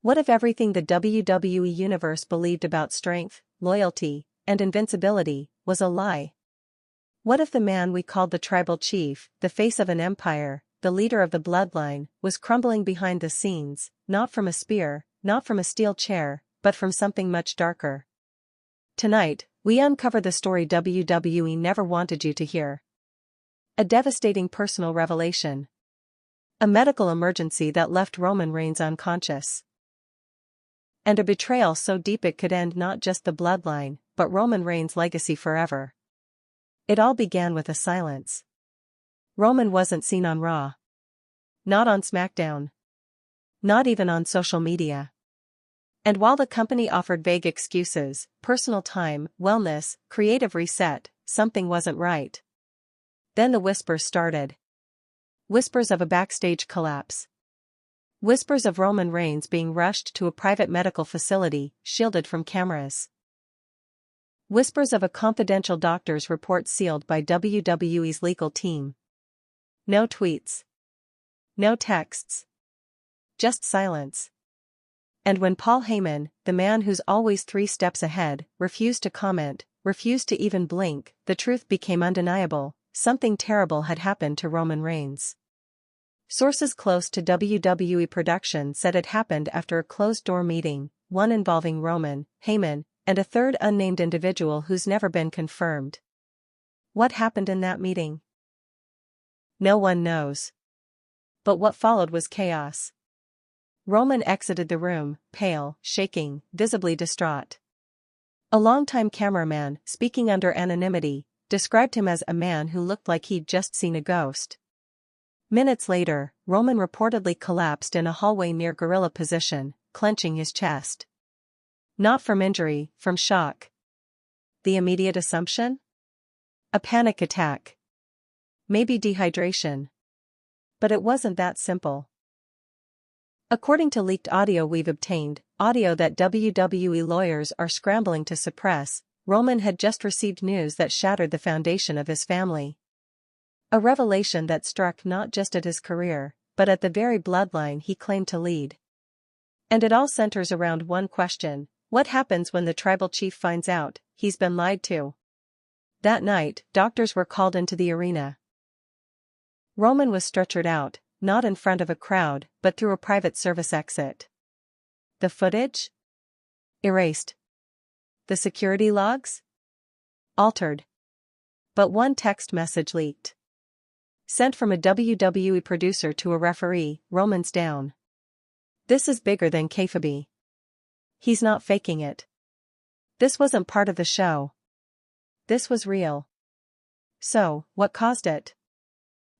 What if everything the WWE Universe believed about strength, loyalty, and invincibility was a lie? What if the man we called the tribal chief, the face of an empire, the leader of the bloodline, was crumbling behind the scenes, not from a spear, not from a steel chair, but from something much darker? Tonight, we uncover the story WWE never wanted you to hear. A devastating personal revelation. A medical emergency that left Roman Reigns unconscious. And a betrayal so deep it could end not just the bloodline, but Roman Reigns' legacy forever. It all began with a silence. Roman wasn't seen on Raw. Not on SmackDown. Not even on social media. And while the company offered vague excuses, personal time, wellness, creative reset, something wasn't right. Then the whispers started. Whispers of a backstage collapse. Whispers of Roman Reigns being rushed to a private medical facility, shielded from cameras. Whispers of a confidential doctor's report sealed by WWE's legal team. No tweets. No texts. Just silence. And when Paul Heyman, the man who's always 3 steps ahead, refused to comment, refused to even blink, the truth became undeniable: something terrible had happened to Roman Reigns. Sources close to WWE production said it happened after a closed-door meeting, one involving Roman, Heyman, and a third unnamed individual who's never been confirmed. What happened in that meeting? No one knows. But what followed was chaos. Roman exited the room, pale, shaking, visibly distraught. A longtime cameraman, speaking under anonymity, described him as a man who looked like he'd just seen a ghost. Minutes later, Roman reportedly collapsed in a hallway near gorilla position, clenching his chest. Not from injury, from shock. The immediate assumption? A panic attack. Maybe dehydration. But it wasn't that simple. According to leaked audio we've obtained, audio that WWE lawyers are scrambling to suppress, Roman had just received news that shattered the foundation of his family. A revelation that struck not just at his career, but at the very bloodline he claimed to lead. And it all centers around one question: what happens when the tribal chief finds out he's been lied to? That night, doctors were called into the arena. Roman was stretchered out, not in front of a crowd, but through a private service exit. The footage? Erased. The security logs? Altered. But one text message leaked. Sent from a WWE producer to a referee: Roman's down. This is bigger than kayfabe. He's not faking it. This wasn't part of the show. This was real. So, what caused it?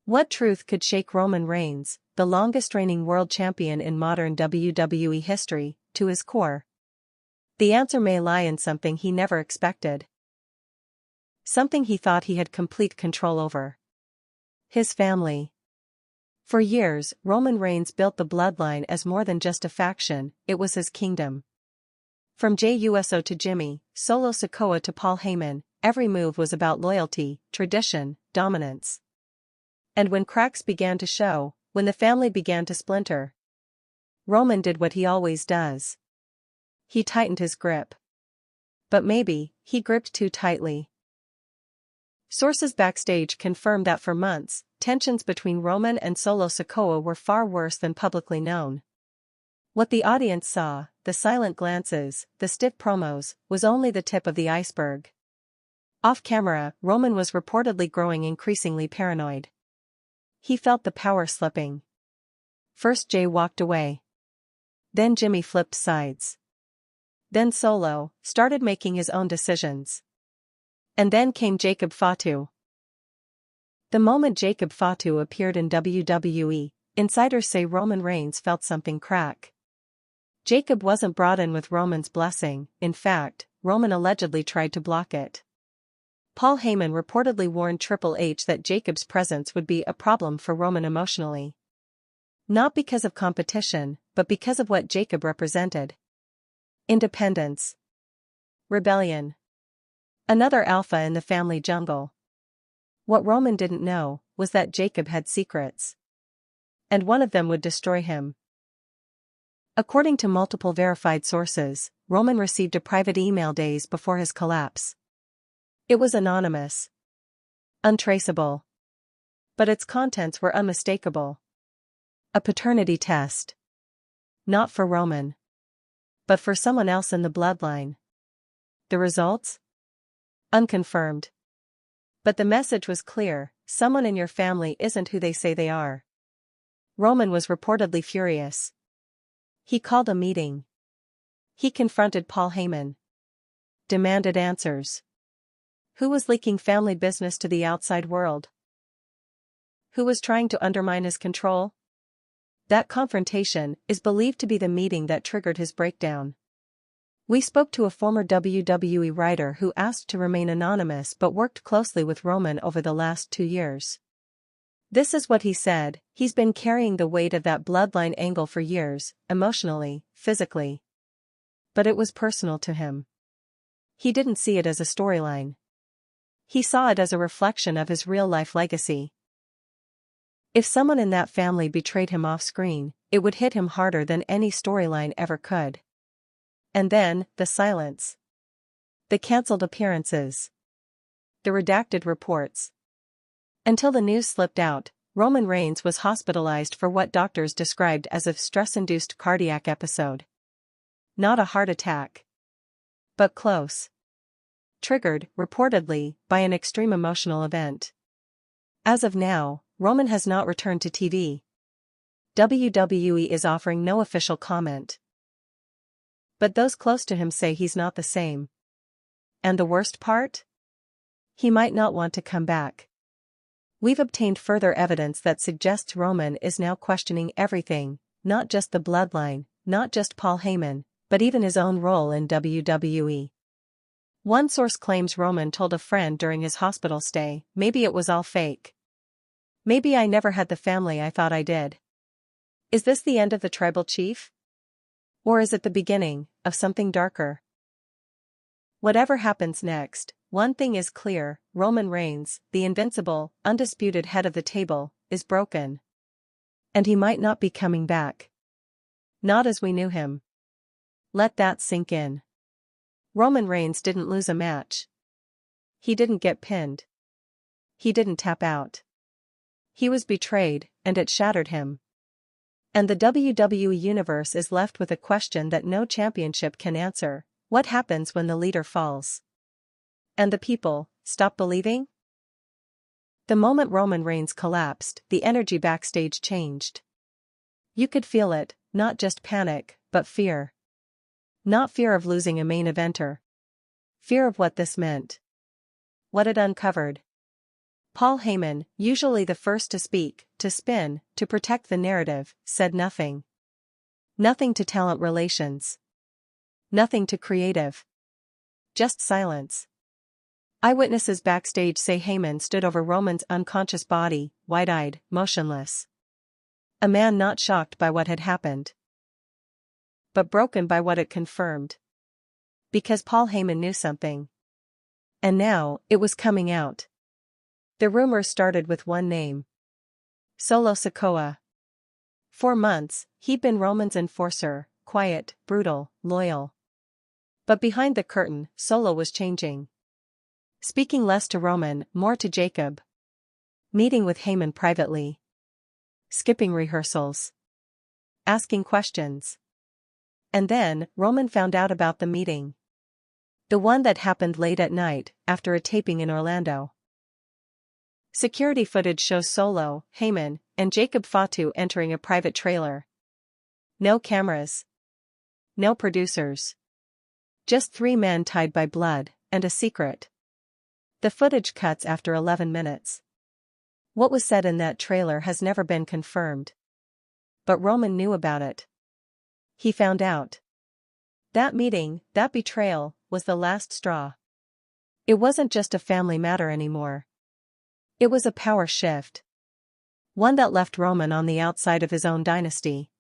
What truth could shake Roman Reigns, the longest reigning world champion in modern WWE history, to his core? The answer may lie in something he never expected. Something he thought he had complete control over. His family. For years, Roman Reigns built the bloodline as more than just a faction; it was his kingdom. From Jey Uso to Jimmy, Solo Sikoa to Paul Heyman, every move was about loyalty, tradition, dominance. And when cracks began to show, when the family began to splinter, Roman did what he always does. He tightened his grip. But maybe, he gripped too tightly. Sources backstage confirmed that for months, tensions between Roman and Solo Sikoa were far worse than publicly known. What the audience saw, the silent glances, the stiff promos, was only the tip of the iceberg. Off-camera, Roman was reportedly growing increasingly paranoid. He felt the power slipping. First Jey walked away. Then Jimmy flipped sides. Then Solo started making his own decisions. And then came Jacob Fatu. The moment Jacob Fatu appeared in WWE, insiders say Roman Reigns felt something crack. Jacob wasn't brought in with Roman's blessing; in fact, Roman allegedly tried to block it. Paul Heyman reportedly warned Triple H that Jacob's presence would be a problem for Roman emotionally. Not because of competition, but because of what Jacob represented. Independence. Rebellion. Another alpha in the family jungle. What Roman didn't know was that Jacob had secrets. And one of them would destroy him. According to multiple verified sources, Roman received a private email days before his collapse. It was anonymous, untraceable, but its contents were unmistakable. A paternity test. Not for Roman, but for someone else in the bloodline. The results? Unconfirmed. But the message was clear: someone in your family isn't who they say they are. Roman was reportedly furious. He called a meeting. He confronted Paul Heyman. Demanded answers. Who was leaking family business to the outside world? Who was trying to undermine his control? That confrontation is believed to be the meeting that triggered his breakdown. We spoke to a former WWE writer who asked to remain anonymous but worked closely with Roman over the last 2 years. This is what he said: he's been carrying the weight of that bloodline angle for years, emotionally, physically. But it was personal to him. He didn't see it as a storyline. He saw it as a reflection of his real-life legacy. If someone in that family betrayed him off-screen, it would hit him harder than any storyline ever could. And then, the silence. The cancelled appearances. The redacted reports. Until the news slipped out, Roman Reigns was hospitalized for what doctors described as a stress-induced cardiac episode. Not a heart attack. But close. Triggered, reportedly, by an extreme emotional event. As of now, Roman has not returned to TV. WWE is offering no official comment. But those close to him say he's not the same. And the worst part? He might not want to come back. We've obtained further evidence that suggests Roman is now questioning everything, not just the bloodline, not just Paul Heyman, but even his own role in WWE. One source claims Roman told a friend during his hospital stay, "Maybe it was all fake. Maybe I never had the family I thought I did." Is this the end of the tribal chief? Or is it the beginning of something darker? Whatever happens next, one thing is clear: Roman Reigns, the invincible, undisputed head of the table, is broken. And he might not be coming back. Not as we knew him. Let that sink in. Roman Reigns didn't lose a match. He didn't get pinned. He didn't tap out. He was betrayed, and it shattered him. And the WWE Universe is left with a question that no championship can answer: what happens when the leader falls? And the people stop believing? The moment Roman Reigns collapsed, the energy backstage changed. You could feel it, not just panic, but fear. Not fear of losing a main eventer. Fear of what this meant. What it uncovered. Paul Heyman, usually the first to speak, to spin, to protect the narrative, said nothing. Nothing to talent relations. Nothing to creative. Just silence. Eyewitnesses backstage say Heyman stood over Roman's unconscious body, wide-eyed, motionless. A man not shocked by what had happened, but broken by what it confirmed. Because Paul Heyman knew something. And now, it was coming out. The rumors started with one name. Solo Sikoa. For months, he'd been Roman's enforcer, quiet, brutal, loyal. But behind the curtain, Solo was changing. Speaking less to Roman, more to Jacob. Meeting with Heyman privately. Skipping rehearsals. Asking questions. And then, Roman found out about the meeting. The one that happened late at night, after a taping in Orlando. Security footage shows Solo, Heyman, and Jacob Fatu entering a private trailer. No cameras. No producers. Just 3 men tied by blood, and a secret. The footage cuts after 11 minutes. What was said in that trailer has never been confirmed. But Roman knew about it. He found out. That meeting, that betrayal, was the last straw. It wasn't just a family matter anymore. It was a power shift. One that left Roman on the outside of his own dynasty.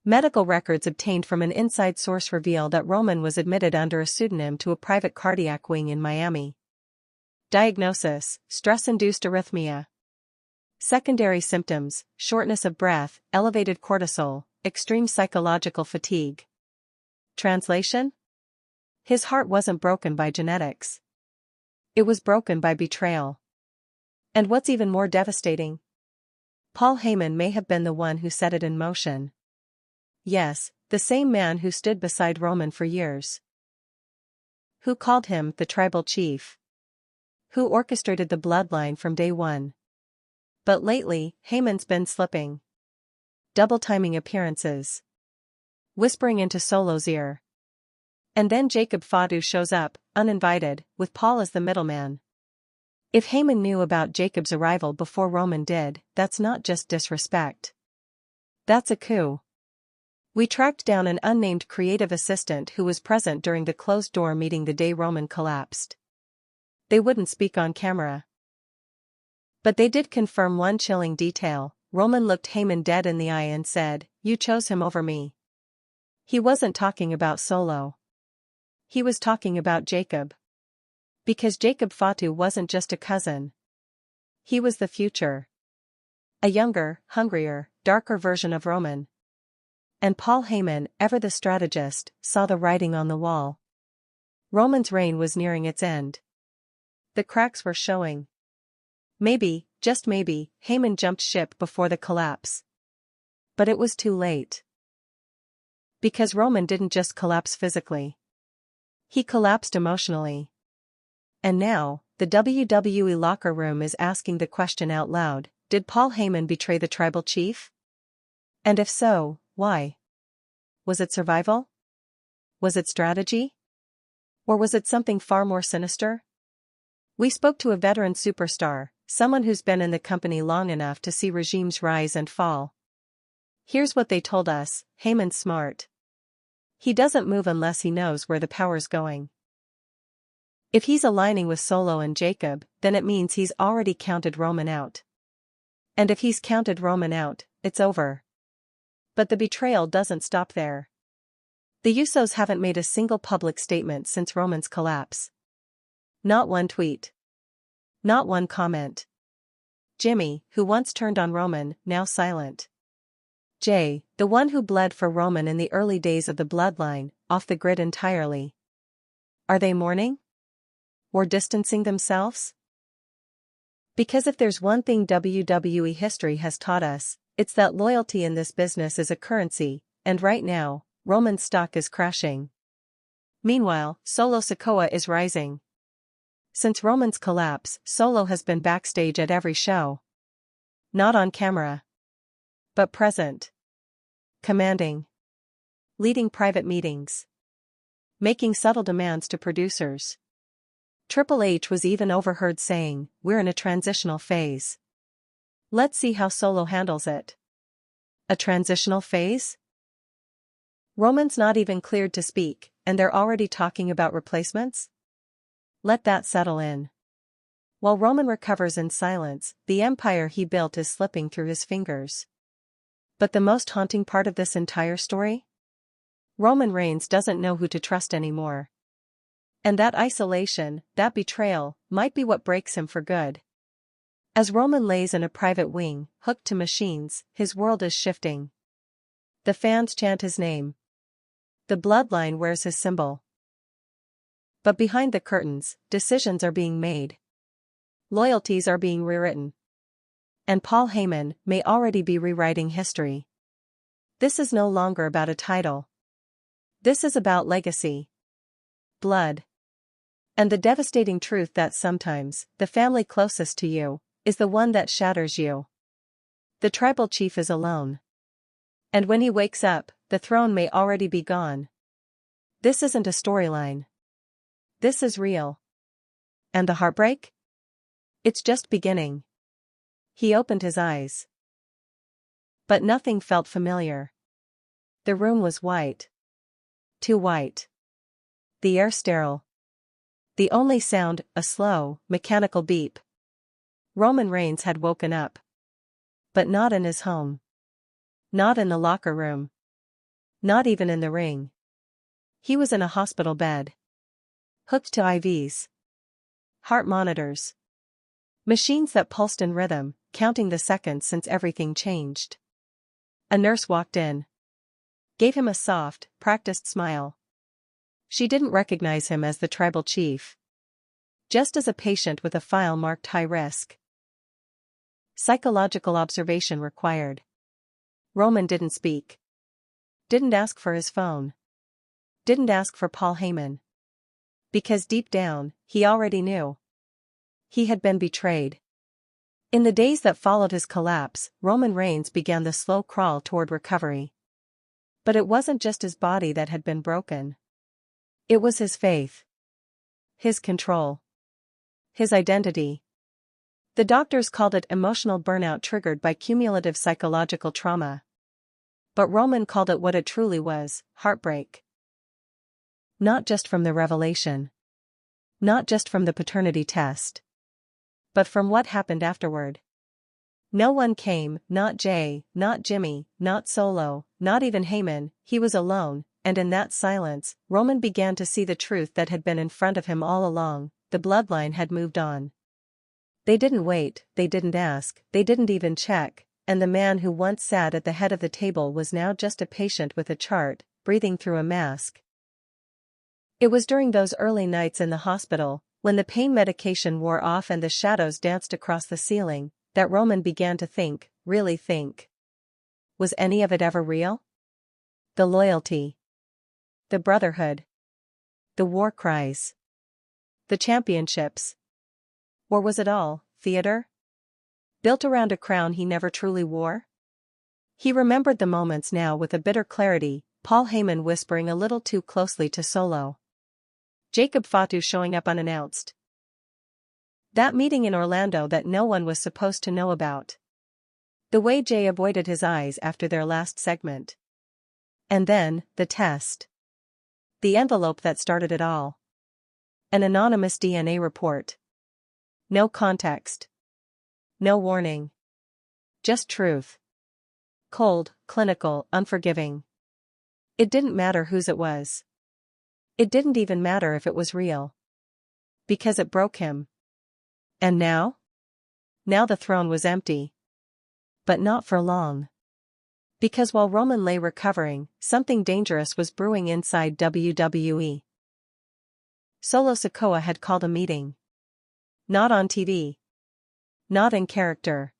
Medical records obtained from an inside source reveal that Roman was admitted under a pseudonym to a private cardiac wing in Miami. Diagnosis: stress-induced arrhythmia. Secondary symptoms: shortness of breath, elevated cortisol, extreme psychological fatigue. Translation? His heart wasn't broken by genetics. It was broken by betrayal. And what's even more devastating? Paul Heyman may have been the one who set it in motion. Yes, the same man who stood beside Roman for years. Who called him the tribal chief. Who orchestrated the bloodline from day one. But lately, Heyman's been slipping. Double-timing appearances. Whispering into Solo's ear. And then Jacob Fatu shows up, uninvited, with Paul as the middleman. If Heyman knew about Jacob's arrival before Roman did, that's not just disrespect. That's a coup. We tracked down an unnamed creative assistant who was present during the closed-door meeting the day Roman collapsed. They wouldn't speak on camera. But they did confirm one chilling detail. Roman looked Heyman dead in the eye and said, "You chose him over me." He wasn't talking about Solo. He was talking about Jacob. Because Jacob Fatu wasn't just a cousin. He was the future. A younger, hungrier, darker version of Roman. And Paul Heyman, ever the strategist, saw the writing on the wall. Roman's reign was nearing its end. The cracks were showing. Maybe, just maybe, Heyman jumped ship before the collapse. But it was too late. Because Roman didn't just collapse physically. He collapsed emotionally. And now, the WWE locker room is asking the question out loud, did Paul Heyman betray the tribal chief? And if so, why? Was it survival? Was it strategy? Or was it something far more sinister? We spoke to a veteran superstar, someone who's been in the company long enough to see regimes rise and fall. Here's what they told us: Heyman's smart. He doesn't move unless he knows where the power's going. If he's aligning with Solo and Jacob, then it means he's already counted Roman out. And if he's counted Roman out, it's over. But the betrayal doesn't stop there. The Usos haven't made a single public statement since Roman's collapse. Not one tweet. Not one comment. Jimmy, who once turned on Roman, now silent. Jay, the one who bled for Roman in the early days of the bloodline, off the grid entirely. Are they mourning? Or distancing themselves? Because if there's one thing WWE history has taught us, it's that loyalty in this business is a currency, and right now, Roman's stock is crashing. Meanwhile, Solo Sikoa is rising. Since Roman's collapse, Solo has been backstage at every show. Not on camera. But present. Commanding. Leading private meetings. Making subtle demands to producers. Triple H was even overheard saying, "We're in a transitional phase. Let's see how Solo handles it." A transitional phase? Roman's not even cleared to speak, and they're already talking about replacements? Let that settle in. While Roman recovers in silence, the empire he built is slipping through his fingers. But the most haunting part of this entire story? Roman Reigns doesn't know who to trust anymore. And that isolation, that betrayal, might be what breaks him for good. As Roman lays in a private wing, hooked to machines, his world is shifting. The fans chant his name. The bloodline wears his symbol. But behind the curtains, decisions are being made. Loyalties are being rewritten. And Paul Heyman may already be rewriting history. This is no longer about a title. This is about legacy. Blood. And the devastating truth that sometimes, the family closest to you, is the one that shatters you. The tribal chief is alone. And when he wakes up, the throne may already be gone. This isn't a storyline. This is real. And the heartbreak? It's just beginning. He opened his eyes. But nothing felt familiar. The room was white. Too white. The air sterile. The only sound, a slow, mechanical beep. Roman Reigns had woken up. But not in his home. Not in the locker room. Not even in the ring. He was in a hospital bed. Hooked to IVs. Heart monitors. Machines that pulsed in rhythm, counting the seconds since everything changed. A nurse walked in. gave him a soft, practiced smile. She didn't recognize him as the tribal chief. Just as a patient with a file marked high risk. Psychological observation required. Roman didn't speak. Didn't ask for his phone. Didn't ask for Paul Heyman. Because deep down, he already knew. He had been betrayed. In the days that followed his collapse, Roman Reigns began the slow crawl toward recovery. But it wasn't just his body that had been broken. It was his faith. His control. His identity. The doctors called it emotional burnout triggered by cumulative psychological trauma. But Roman called it what it truly was, heartbreak. Not just from the revelation. Not just from the paternity test. But from what happened afterward. No one came, not Jay, not Jimmy, not Solo, not even Heyman. He was alone, and in that silence, Roman began to see the truth that had been in front of him all along. The bloodline had moved on. They didn't wait, they didn't ask, they didn't even check, and the man who once sat at the head of the table was now just a patient with a chart, breathing through a mask. It was during those early nights in the hospital, when the pain medication wore off and the shadows danced across the ceiling, that Roman began to think, really think. Was any of it ever real? The loyalty. The brotherhood. The war cries. The championships. Or was it all theater? Built around a crown he never truly wore? He remembered the moments now with a bitter clarity, Paul Heyman whispering a little too closely to Solo. Jacob Fatu showing up unannounced. That meeting in Orlando that no one was supposed to know about. The way Jay avoided his eyes after their last segment. And then, the test. The envelope that started it all. An anonymous DNA report. No context. No warning. Just truth. Cold, clinical, unforgiving. It didn't matter whose it was. It didn't even matter if it was real. Because it broke him. And now? Now the throne was empty. But not for long. Because while Roman lay recovering, something dangerous was brewing inside WWE. Solo Sikoa had called a meeting. Not on TV. Not in character.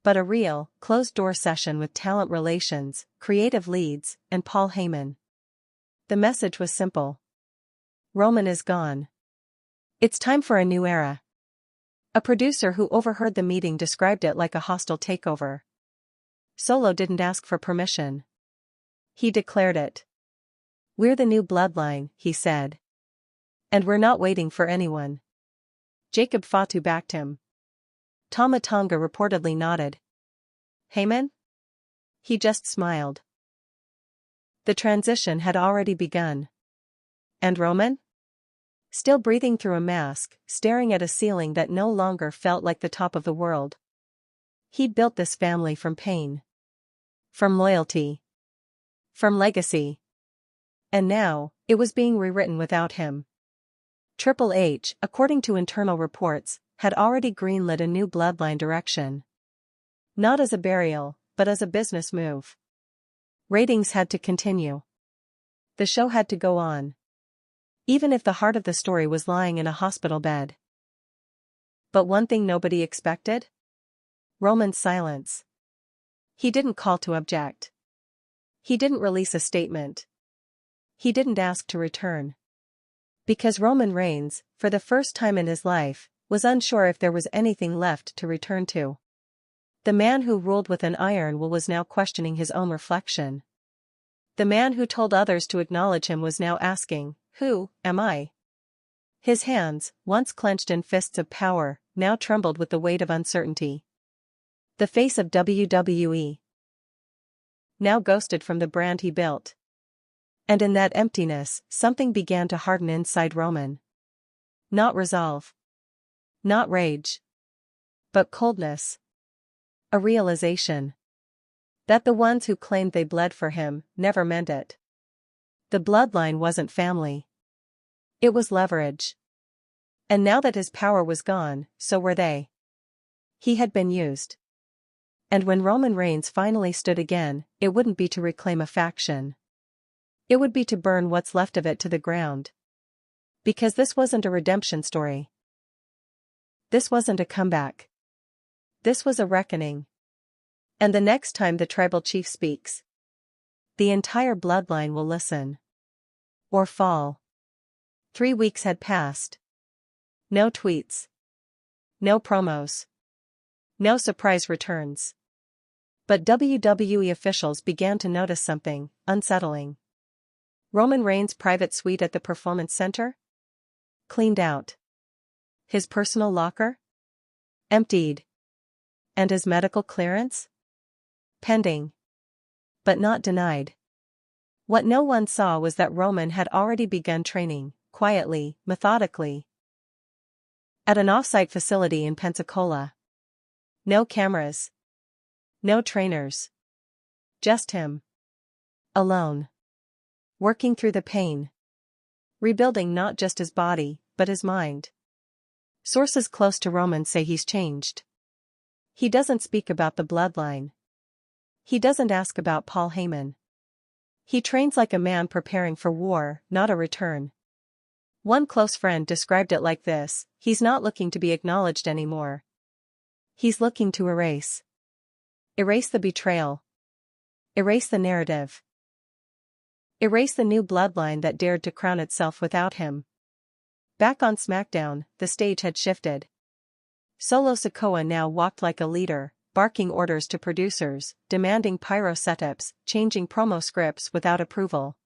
But a real, closed-door session with talent relations, creative leads, and Paul Heyman. The message was simple. Roman is gone. It's time for a new era. A producer who overheard the meeting described it like a hostile takeover. Solo didn't ask for permission. He declared it. We're the new bloodline, he said. And we're not waiting for anyone. Jacob Fatu backed him. Tama Tonga reportedly nodded. Heyman? He just smiled. The transition had already begun. And Roman? Still breathing through a mask, staring at a ceiling that no longer felt like the top of the world. He'd built this family from pain. From loyalty. From legacy. And now, it was being rewritten without him. Triple H, according to internal reports, had already greenlit a new bloodline direction. Not as a burial, but as a business move. Ratings had to continue. The show had to go on. Even if the heart of the story was lying in a hospital bed. But one thing nobody expected? Roman's silence. He didn't call to object. He didn't release a statement. He didn't ask to return. Because Roman Reigns, for the first time in his life, was unsure if there was anything left to return to. The man who ruled with an iron will was now questioning his own reflection. The man who told others to acknowledge him was now asking, who am I? His hands, once clenched in fists of power, now trembled with the weight of uncertainty. The face of WWE. Now ghosted from the brand he built. And in that emptiness, something began to harden inside Roman. Not resolve. Not rage. But coldness. A realization. That the ones who claimed they bled for him, never meant it. The bloodline wasn't family. It was leverage. And now that his power was gone, so were they. He had been used. And when Roman Reigns finally stood again, it wouldn't be to reclaim a faction. It would be to burn what's left of it to the ground. Because this wasn't a redemption story. This wasn't a comeback. This was a reckoning. And the next time the tribal chief speaks, the entire bloodline will listen. Or fall. 3 weeks had passed. No tweets. No promos. No surprise returns. But WWE officials began to notice something unsettling. Roman Reigns' private suite at the Performance Center? Cleaned out. His personal locker? Emptied. And his medical clearance? Pending. But not denied. What no one saw was that Roman had already begun training, quietly, methodically. At an off-site facility in Pensacola. No cameras. No trainers. Just him. Alone. Working through the pain. Rebuilding not just his body, but his mind. Sources close to Roman say he's changed. He doesn't speak about the bloodline. He doesn't ask about Paul Heyman. He trains like a man preparing for war, not a return. One close friend described it like this: he's not looking to be acknowledged anymore. He's looking to erase. Erase the betrayal. Erase the narrative. Erase the new bloodline that dared to crown itself without him. Back on SmackDown, the stage had shifted. Solo Sikoa now walked like a leader, barking orders to producers, demanding pyro setups, changing promo scripts without approval.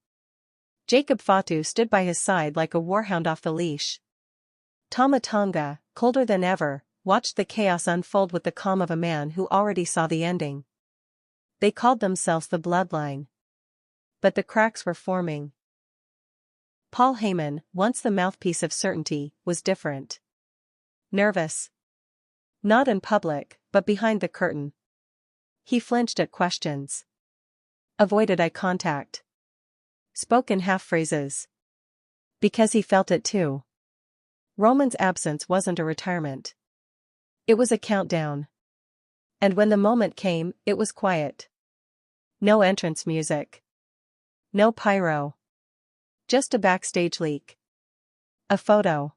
Jacob Fatu stood by his side like a warhound off the leash. Tama Tonga, colder than ever, watched the chaos unfold with the calm of a man who already saw the ending. They called themselves the Bloodline. But the cracks were forming. Paul Heyman, once the mouthpiece of certainty, was different. Nervous. Not in public, but behind the curtain. He flinched at questions. Avoided eye contact. Spoke in half-phrases. Because he felt it too. Roman's absence wasn't a retirement. It was a countdown. And when the moment came, it was quiet. No entrance music. No pyro. Just a backstage leak. A photo.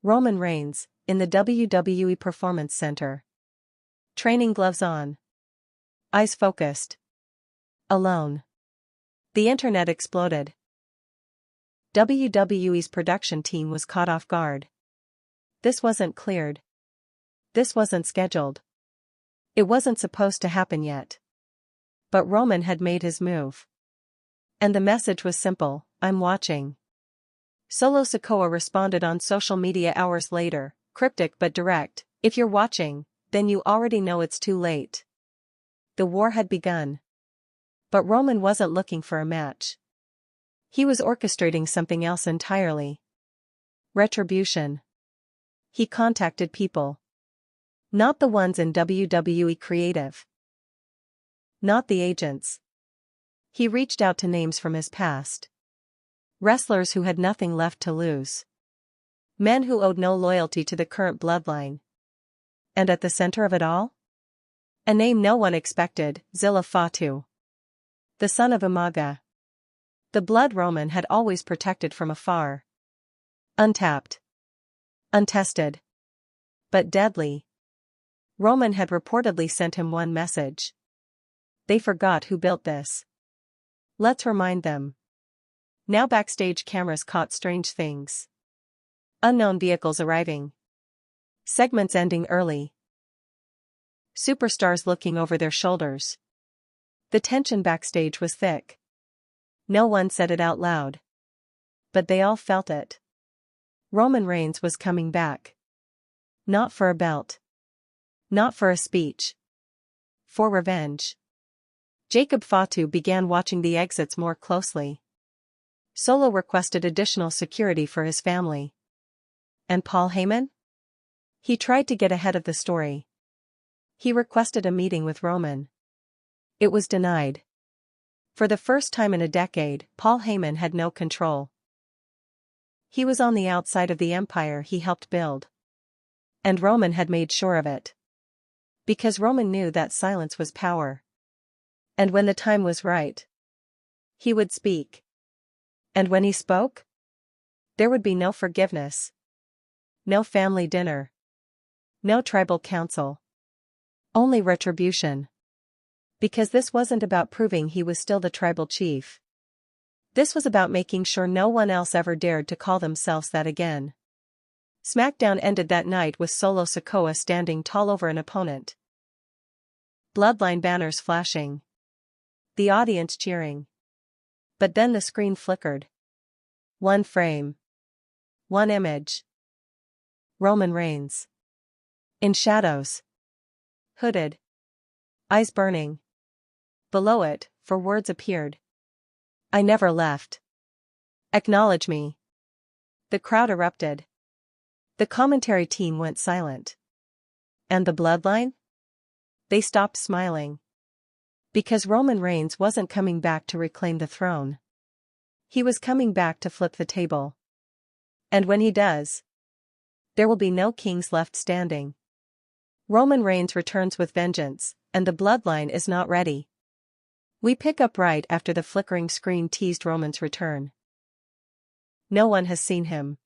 Roman Reigns, in the WWE Performance Center. Training gloves on. Eyes focused. Alone. The internet exploded. WWE's production team was caught off guard. This wasn't cleared. This wasn't scheduled. It wasn't supposed to happen yet. But Roman had made his move. And the message was simple: I'm watching. Solo Sikoa responded on social media hours later, cryptic but direct: if you're watching, then you already know it's too late. The war had begun. But Roman wasn't looking for a match. He was orchestrating something else entirely. Retribution. He contacted people. Not the ones in WWE Creative. Not the agents. He reached out to names from his past. Wrestlers who had nothing left to lose. Men who owed no loyalty to the current bloodline. And at the center of it all? A name no one expected: Zilla Fatu. The son of Umaga. The blood Roman had always protected from afar. Untapped. Untested. But deadly. Roman had reportedly sent him one message. They forgot who built this. Let's remind them. Now backstage cameras caught strange things. Unknown vehicles arriving. Segments ending early. Superstars looking over their shoulders. The tension backstage was thick. No one said it out loud. But they all felt it. Roman Reigns was coming back. Not for a belt. Not for a speech. For revenge. Jacob Fatu began watching the exits more closely. Solo requested additional security for his family. And Paul Heyman? He tried to get ahead of the story. He requested a meeting with Roman. It was denied. For the first time in a decade, Paul Heyman had no control. He was on the outside of the empire he helped build. And Roman had made sure of it. Because Roman knew that silence was power. And when the time was right, he would speak. And when he spoke, there would be no forgiveness. No family dinner. No tribal council. Only retribution. Because this wasn't about proving he was still the tribal chief. This was about making sure no one else ever dared to call themselves that again. SmackDown ended that night with Solo Sikoa standing tall over an opponent. Bloodline banners flashing. The audience cheering. But then the screen flickered. One frame. One image. Roman Reigns. In shadows. Hooded. Eyes burning. Below it, 4 words appeared. I never left. Acknowledge me. The crowd erupted. The commentary team went silent. And the Bloodline? They stopped smiling. Because Roman Reigns wasn't coming back to reclaim the throne. He was coming back to flip the table. And when he does, there will be no kings left standing. Roman Reigns returns with vengeance, and the Bloodline is not ready. We pick up right after the flickering screen teased Roman's return. No one has seen him.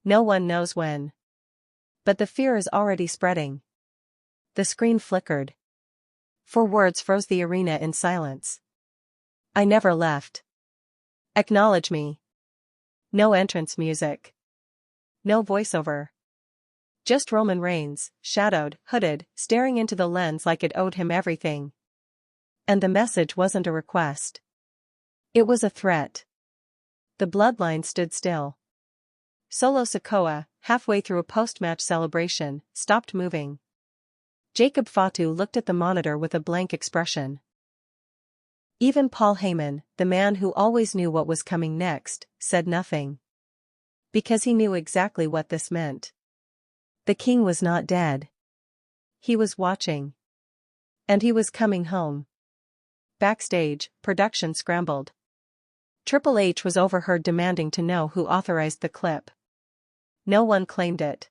No one knows when. But the fear is already spreading. The screen flickered. 4 words froze the arena in silence. I never left. Acknowledge me. No entrance music. No voiceover. Just Roman Reigns, shadowed, hooded, staring into the lens like it owed him everything. And the message wasn't a request. It was a threat. The Bloodline stood still. Solo Sikoa, halfway through a post-match celebration, stopped moving. Jacob Fatu looked at the monitor with a blank expression. Even Paul Heyman, the man who always knew what was coming next, said nothing. Because he knew exactly what this meant. The king was not dead. He was watching. And he was coming home. Backstage, production scrambled. Triple H was overheard demanding to know who authorized the clip. No one claimed it.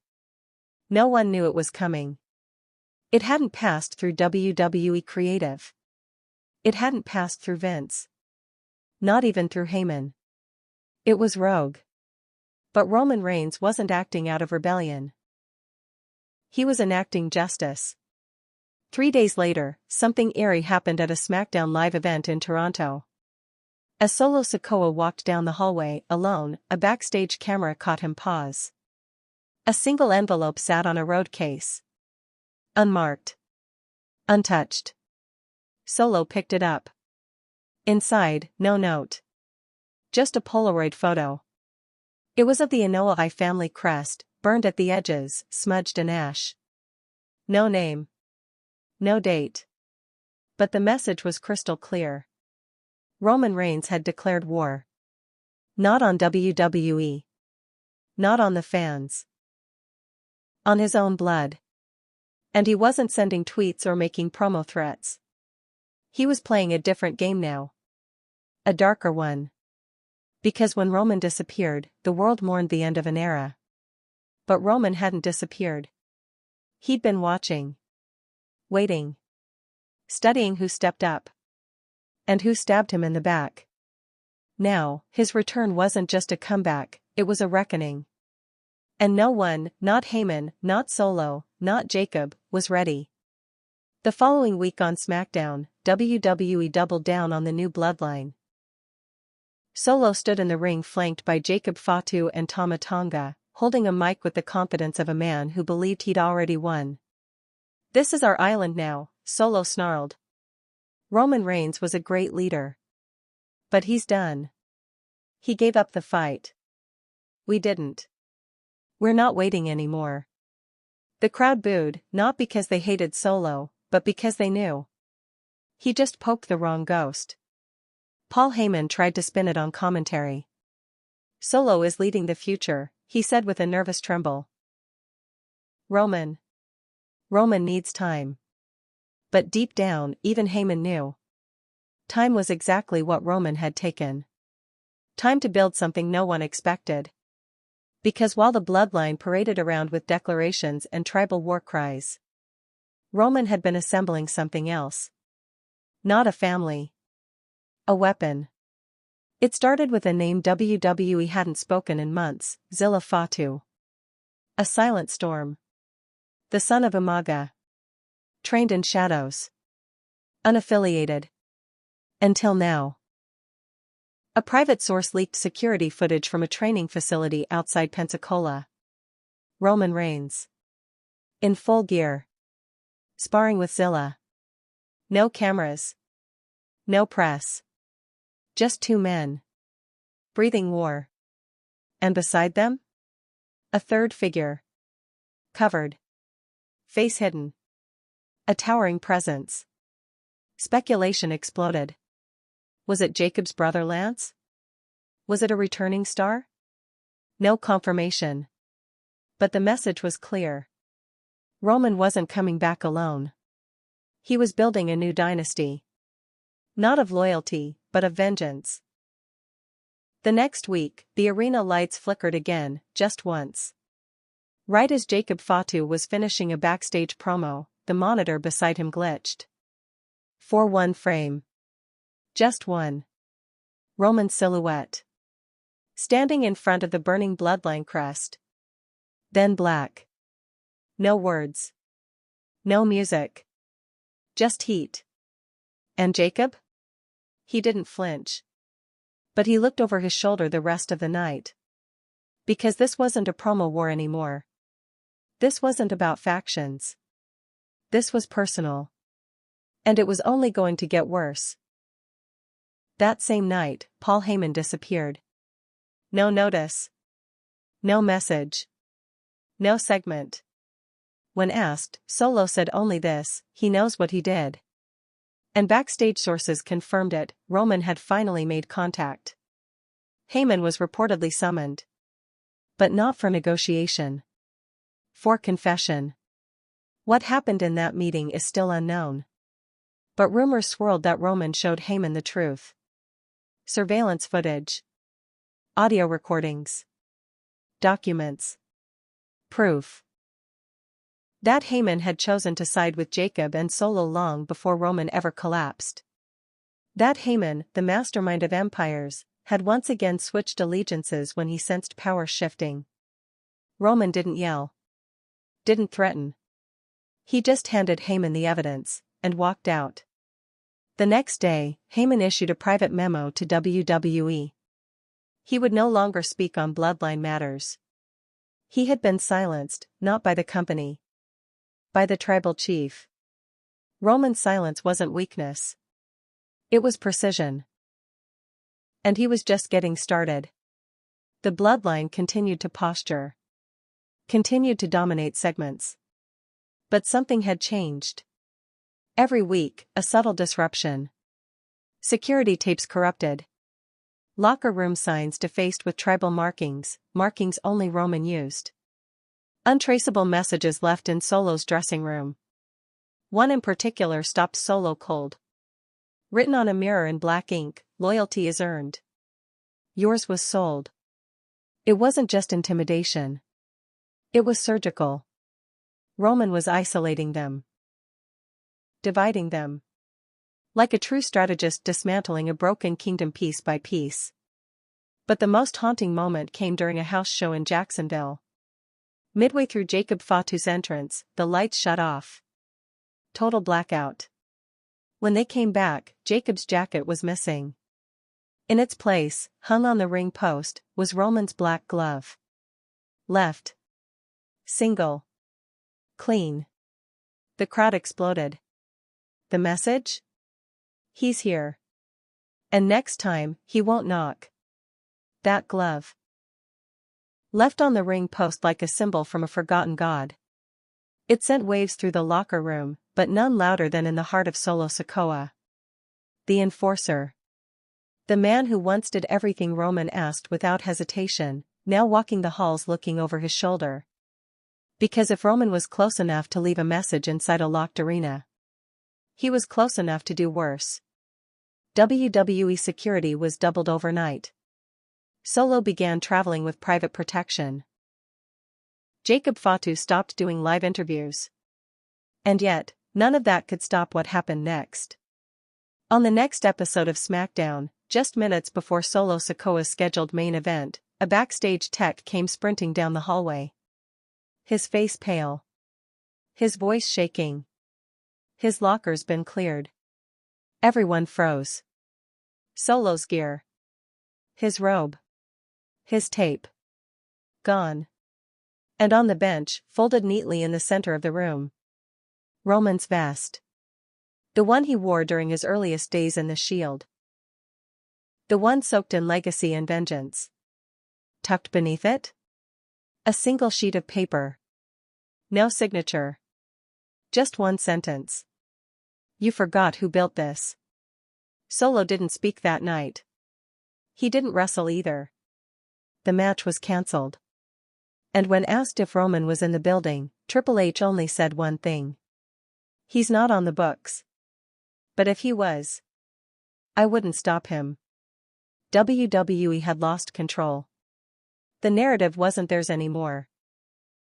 No one knew it was coming. It hadn't passed through WWE Creative. It hadn't passed through Vince. Not even through Heyman. It was rogue. But Roman Reigns wasn't acting out of rebellion. He was enacting justice. 3 days later, something eerie happened at a SmackDown Live event in Toronto. As Solo Sikoa walked down the hallway, alone, a backstage camera caught him pause. A single envelope sat on a road case. Unmarked. Untouched. Solo picked it up. Inside, no note. Just a Polaroid photo. It was of the Inoue family crest, burned at the edges, smudged in ash. No name. No date. But the message was crystal clear. Roman Reigns had declared war. Not on WWE. Not on the fans. On his own blood. And he wasn't sending tweets or making promo threats. He was playing a different game now. A darker one. Because when Roman disappeared, the world mourned the end of an era. But Roman hadn't disappeared. He'd been watching. Waiting. Studying who stepped up. And who stabbed him in the back. Now, his return wasn't just a comeback, it was a reckoning. And no one, not Heyman, not Solo, not Jacob, was ready. The following week on SmackDown, WWE doubled down on the new Bloodline. Solo stood in the ring flanked by Jacob Fatu and Tama Tonga, holding a mic with the confidence of a man who believed he'd already won. This is our island now, Solo snarled. Roman Reigns was a great leader. But he's done. He gave up the fight. We didn't. We're not waiting anymore. The crowd booed, not because they hated Solo, but because they knew. He just poked the wrong ghost. Paul Heyman tried to spin it on commentary. Solo is leading the future, he said with a nervous tremble. Roman needs time. But deep down, even Heyman knew. Time was exactly what Roman had taken. Time to build something no one expected. Because while the Bloodline paraded around with declarations and tribal war cries, Roman had been assembling something else. Not a family. A weapon. It started with a name WWE hadn't spoken in months, Zilla Fatu. A silent storm. The son of Umaga. Trained in shadows. Unaffiliated. Until now. A private source leaked security footage from a training facility outside Pensacola. Roman Reigns. In full gear. Sparring with Zilla. No cameras. No press. Just two men. Breathing war. And beside them? A third figure. Covered. Face hidden. A towering presence. Speculation exploded. Was it Jacob's brother Lance? Was it a returning star? No confirmation. But the message was clear. Roman wasn't coming back alone. He was building a new dynasty. Not of loyalty, but of vengeance. The next week, the arena lights flickered again, just once. Right as Jacob Fatu was finishing a backstage promo, the monitor beside him glitched. For one frame. Just one. Roman's silhouette. Standing in front of the burning Bloodline crest. Then black. No words. No music. Just heat. And Jacob? He didn't flinch. But he looked over his shoulder the rest of the night. Because this wasn't a promo war anymore. This wasn't about factions. This was personal. And it was only going to get worse. That same night, Paul Heyman disappeared. No notice. No message. No segment. When asked, Solo said only this: he knows what he did. And backstage sources confirmed it, Roman had finally made contact. Heyman was reportedly summoned. But not for negotiation. For confession. What happened in that meeting is still unknown. But rumors swirled that Roman showed Heyman the truth. Surveillance footage. Audio recordings. Documents. Proof. That Heyman had chosen to side with Jacob and Solo long before Roman ever collapsed. That Heyman, the mastermind of empires, had once again switched allegiances when he sensed power shifting. Roman didn't yell. Didn't threaten. He just handed Heyman the evidence, and walked out. The next day, Heyman issued a private memo to WWE. He would no longer speak on Bloodline matters. He had been silenced, not by the company. By the tribal chief. Roman's silence wasn't weakness. It was precision. And he was just getting started. The Bloodline continued to posture. Continued to dominate segments. But something had changed. Every week, a subtle disruption. Security tapes corrupted. Locker room signs defaced with tribal markings only Roman used. Untraceable messages left in Solo's dressing room. One in particular stopped Solo cold. Written on a mirror in black ink, "Loyalty is earned. Yours was sold." It wasn't just intimidation. It was surgical. Roman was isolating them. Dividing them. Like a true strategist dismantling a broken kingdom piece by piece. But the most haunting moment came during a house show in Jacksonville. Midway through Jacob Fatu's entrance, the lights shut off. Total blackout. When they came back, Jacob's jacket was missing. In its place, hung on the ring post, was Roman's black glove. Left. Single. Clean. The crowd exploded. The message? He's here. And next time, he won't knock. That glove. Left on the ring post like a symbol from a forgotten god. It sent waves through the locker room, but none louder than in the heart of Solo Sikoa. The enforcer. The man who once did everything Roman asked without hesitation, now walking the halls looking over his shoulder. Because if Roman was close enough to leave a message inside a locked arena, he was close enough to do worse. WWE security was doubled overnight. Solo began traveling with private protection. Jacob Fatu stopped doing live interviews. And yet, None of that could stop what happened next. On the next episode of SmackDown, just minutes before Solo Sikoa's scheduled main event, a backstage tech came sprinting down the hallway. His face pale. His voice shaking. His locker's been cleared. Everyone froze. Solo's gear. His robe. His tape. Gone. And on the bench, folded neatly in the center of the room, Roman's vest. The one he wore during his earliest days in the Shield. The one soaked in legacy and vengeance. Tucked beneath it? A single sheet of paper. No signature. Just one sentence. You forgot who built this. Solo didn't speak that night. He didn't wrestle either. The match was cancelled. And when asked if Roman was in the building, Triple H only said one thing. He's not on the books. But if he was, I wouldn't stop him. WWE had lost control. The narrative wasn't theirs anymore.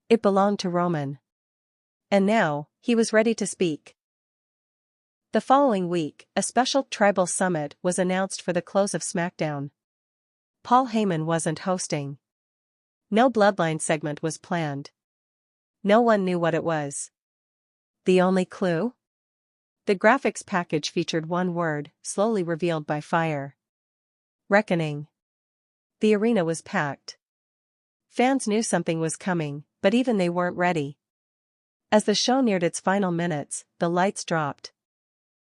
It belonged to Roman. And now, he was ready to speak. The following week, a special tribal summit was announced for the close of SmackDown. Paul Heyman wasn't hosting. No Bloodline segment was planned. No one knew what it was. The only clue? The graphics package featured one word, slowly revealed by fire. Reckoning. The arena was packed. Fans knew something was coming, but even they weren't ready. As the show neared its final minutes, the lights dropped.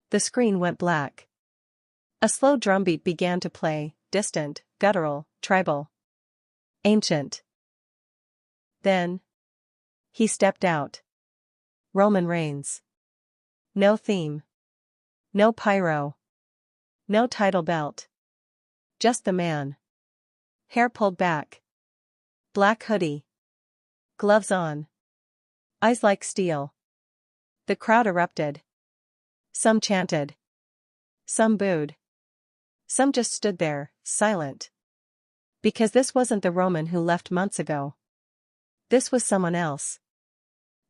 The screen went black. A slow drumbeat began to play, distant, guttural, tribal. Ancient. Then, he stepped out. Roman Reigns. No theme. No pyro. No title belt. Just the man. Hair pulled back. Black hoodie. Gloves on. Eyes like steel. The crowd erupted. Some chanted. Some booed. Some just stood there, silent. Because this wasn't the Roman who left months ago. This was someone else.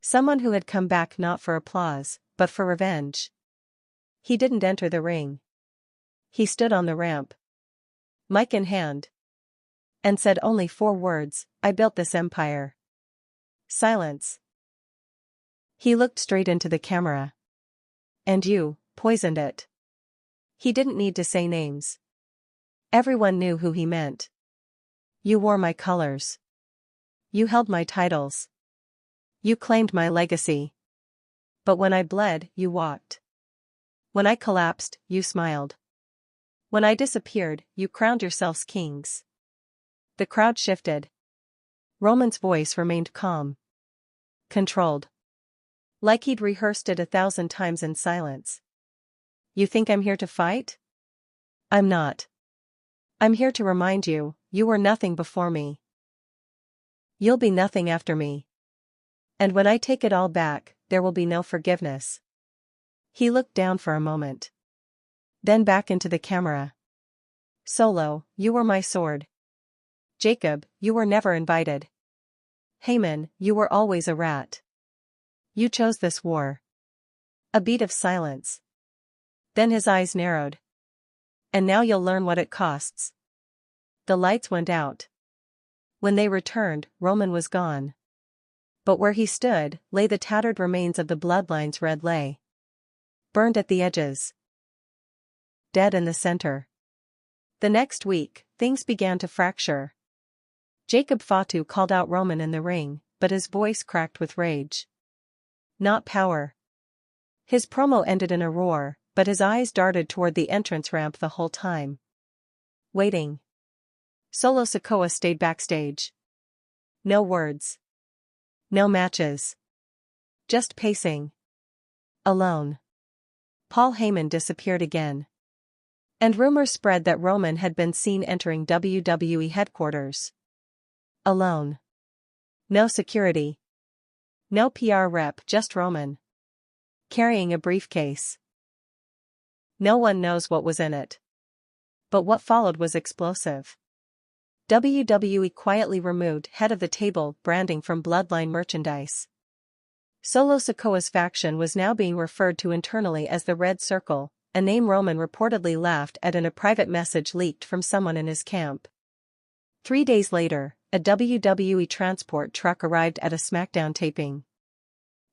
Someone who had come back not for applause, but for revenge. He didn't enter the ring. He stood on the ramp, mic in hand, and said only 4 words, I built this empire. Silence. He looked straight into the camera. And you poisoned it. He didn't need to say names. Everyone knew who he meant. You wore my colors. You held my titles. You claimed my legacy. But when I bled, you walked. When I collapsed, you smiled. When I disappeared, you crowned yourselves kings. The crowd shifted. Roman's voice remained calm. Controlled. Like he'd rehearsed it 1,000 times in silence. You think I'm here to fight? I'm not. I'm here to remind you, you were nothing before me. You'll be nothing after me. And when I take it all back, there will be no forgiveness. He looked down for a moment. Then back into the camera. Solo, you were my sword. Jacob, you were never invited. Heyman, you were always a rat. You chose this war. A beat of silence. Then his eyes narrowed. And now you'll learn what it costs. The lights went out. When they returned, Roman was gone. But where he stood, lay the tattered remains of the Bloodline's red lay. Burned at the edges. Dead in the center. The next week, things began to fracture. Jacob Fatu called out Roman in the ring, but his voice cracked with rage. Not power. His promo ended in a roar, but his eyes darted toward the entrance ramp the whole time. Waiting. Solo Sikoa stayed backstage. No words. No matches. Just pacing. Alone. Paul Heyman disappeared again. And rumors spread that Roman had been seen entering WWE headquarters. Alone. No security. No PR rep, just Roman. Carrying a briefcase. No one knows what was in it. But what followed was explosive. WWE quietly removed head of the table branding from Bloodline merchandise. Solo Sikoa's faction was now being referred to internally as the Red Circle, a name Roman reportedly laughed at in a private message leaked from someone in his camp. 3 days later, a WWE transport truck arrived at a SmackDown taping.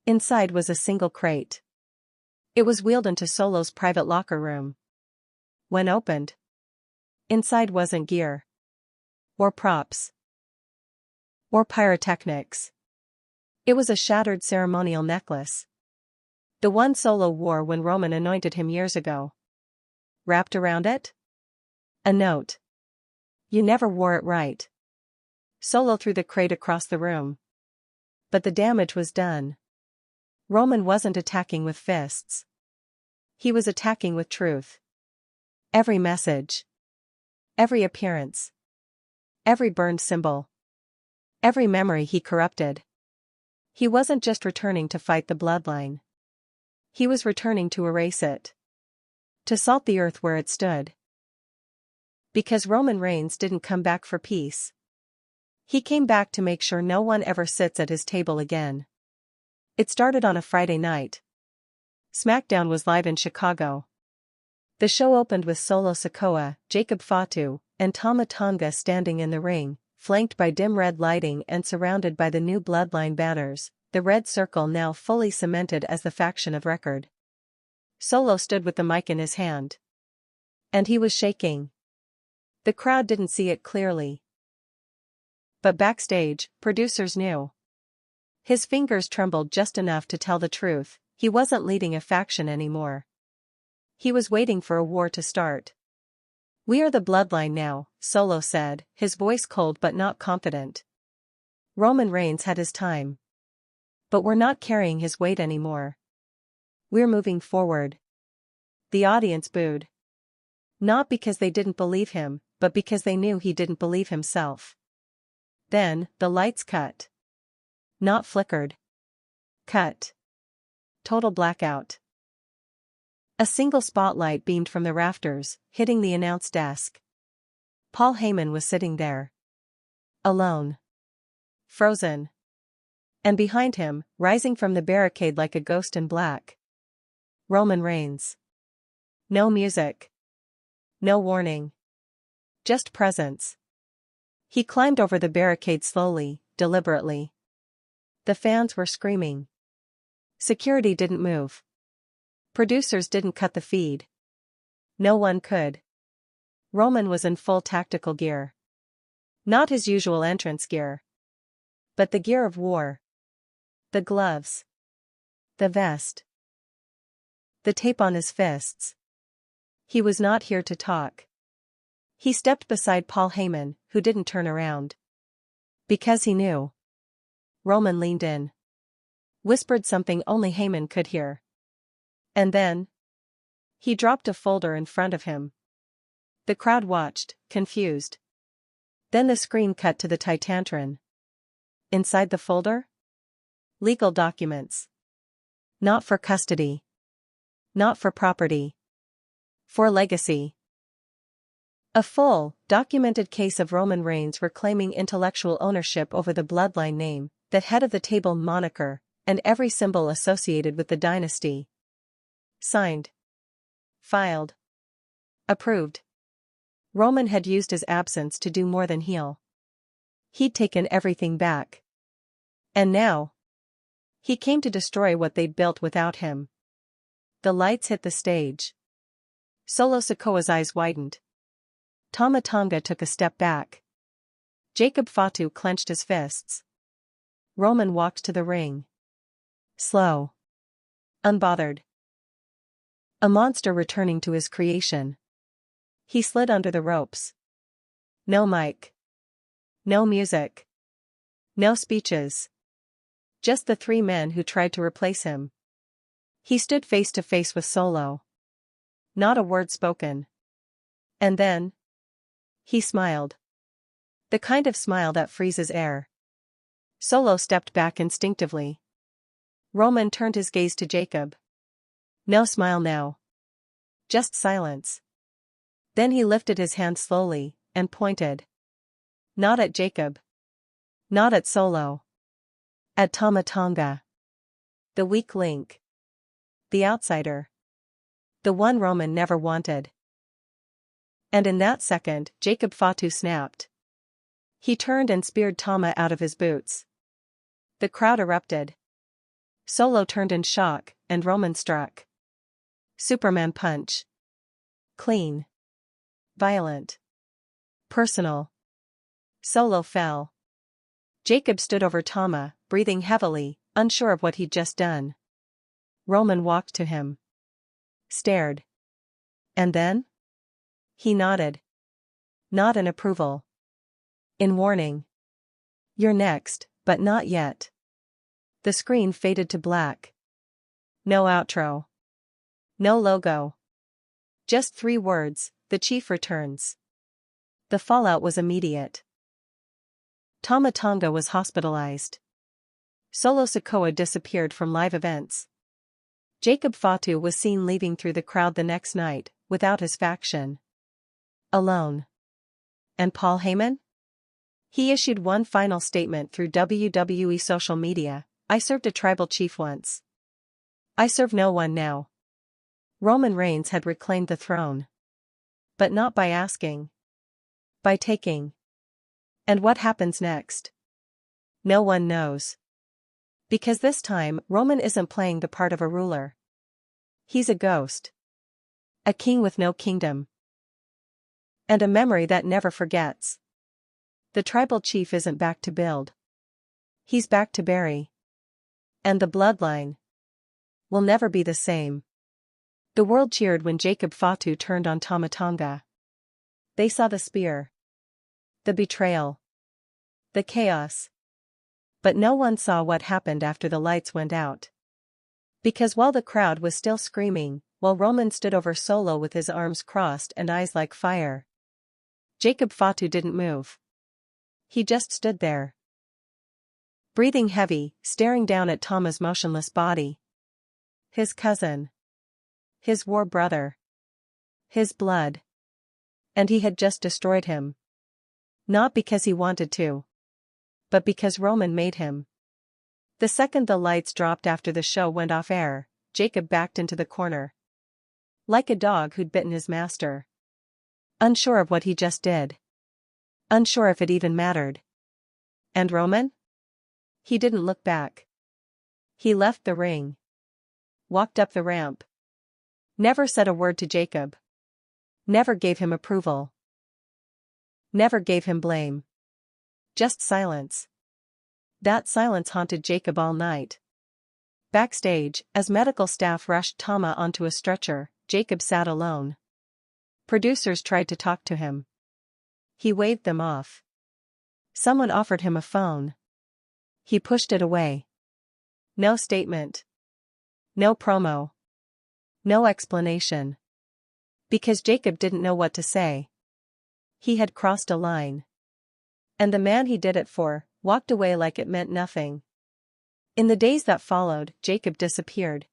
Inside was a single crate. It was wheeled into Solo's private locker room. When opened, inside wasn't gear, or props, or pyrotechnics. It was a shattered ceremonial necklace. The one Solo wore when Roman anointed him years ago. Wrapped around it? A note. "You never wore it right." Solo threw the crate across the room. But the damage was done. Roman wasn't attacking with fists. He was attacking with truth. Every message. Every appearance. Every burned symbol. Every memory he corrupted. He wasn't just returning to fight the Bloodline. He was returning to erase it. To salt the earth where it stood. Because Roman Reigns didn't come back for peace. He came back to make sure no one ever sits at his table again. It started on a Friday night. SmackDown was live in Chicago. The show opened with Solo Sikoa, Jacob Fatu, and Tama Tonga standing in the ring, flanked by dim red lighting and surrounded by the new Bloodline banners, the Red Circle now fully cemented as the faction of record. Solo stood with the mic in his hand. And he was shaking. The crowd didn't see it clearly. But backstage, producers knew. His fingers trembled just enough to tell the truth, he wasn't leading a faction anymore. He was waiting for a war to start. "We are the Bloodline now," Solo said, his voice cold but not confident. "Roman Reigns had his time. But we're not carrying his weight anymore. We're moving forward." The audience booed. Not because they didn't believe him, but because they knew he didn't believe himself. Then, the lights cut. Not flickered. Cut. Total blackout. A single spotlight beamed from the rafters, hitting the announce desk. Paul Heyman was sitting there. Alone. Frozen. And behind him, rising from the barricade like a ghost in black. Roman Reigns. No music. No warning. Just presence. He climbed over the barricade slowly, deliberately. The fans were screaming. Security didn't move. Producers didn't cut the feed. No one could. Roman was in full tactical gear. Not his usual entrance gear. But the gear of war. The gloves. The vest. The tape on his fists. He was not here to talk. He stepped beside Paul Heyman, who didn't turn around. Because he knew. Roman leaned in. Whispered something only Heyman could hear. And then, he dropped a folder in front of him. The crowd watched, confused. Then the screen cut to the Titantron. Inside the folder? Legal documents. Not for custody. Not for property. For legacy. A full, documented case of Roman Reigns reclaiming intellectual ownership over the Bloodline name, the head of the table moniker, and every symbol associated with the dynasty. Signed. Filed. Approved. Roman had used his absence to do more than heal. He'd taken everything back. And now, he came to destroy what they'd built without him. The lights hit the stage. Solo Sikoa's eyes widened. Tama Tonga took a step back. Jacob Fatu clenched his fists. Roman walked to the ring. Slow. Unbothered. A monster returning to his creation. He slid under the ropes. No mic. No music. No speeches. Just the 3 men who tried to replace him. He stood face to face with Solo. Not a word spoken. And then, he smiled. The kind of smile that freezes air. Solo stepped back instinctively. Roman turned his gaze to Jacob. No smile now. Just silence. Then he lifted his hand slowly, and pointed. Not at Jacob. Not at Solo. At Tama Tonga. The weak link. The outsider. The one Roman never wanted. And in that second, Jacob Fatu snapped. He turned and speared Tama out of his boots. The crowd erupted. Solo turned in shock, and Roman struck. Superman punch. Clean. Violent. Personal. Solo fell. Jacob stood over Tama, breathing heavily, unsure of what he'd just done. Roman walked to him. Stared. And then? He nodded. Not in approval. In warning. You're next, but not yet. The screen faded to black. No outro. No logo. Just 3 words, the chief returns. The fallout was immediate. Tama Tonga was hospitalized. Solo Sikoa disappeared from live events. Jacob Fatu was seen leaving through the crowd the next night, without his faction. Alone. And Paul Heyman? He issued one final statement through WWE social media: I served a tribal chief once. I serve no one now. Roman Reigns had reclaimed the throne. But not by asking. By taking. And what happens next? No one knows. Because this time, Roman isn't playing the part of a ruler. He's a ghost. A king with no kingdom. And a memory that never forgets. The tribal chief isn't back to build. He's back to bury. And the bloodline will never be the same. The world cheered when Jacob Fatu turned on Tama Tonga. They saw the spear. The betrayal. The chaos. But no one saw what happened after the lights went out. Because while the crowd was still screaming, while Roman stood over Solo with his arms crossed and eyes like fire, Jacob Fatu didn't move. He just stood there. Breathing heavy, staring down at Tama's motionless body. His cousin. His war brother. His blood. And he had just destroyed him. Not because he wanted to. But because Roman made him. The second the lights dropped after the show went off air, Jacob backed into the corner. Like a dog who'd bitten his master. Unsure of what he just did. Unsure if it even mattered. And Roman? He didn't look back. He left the ring. Walked up the ramp. Never said a word to Jacob. Never gave him approval. Never gave him blame. Just silence. That silence haunted Jacob all night. Backstage, as medical staff rushed Tama onto a stretcher, Jacob sat alone. Producers tried to talk to him. He waved them off. Someone offered him a phone. He pushed it away. No statement. No promo. No explanation. Because Jacob didn't know what to say. He had crossed a line. And the man he did it for walked away like it meant nothing. In the days that followed, Jacob disappeared.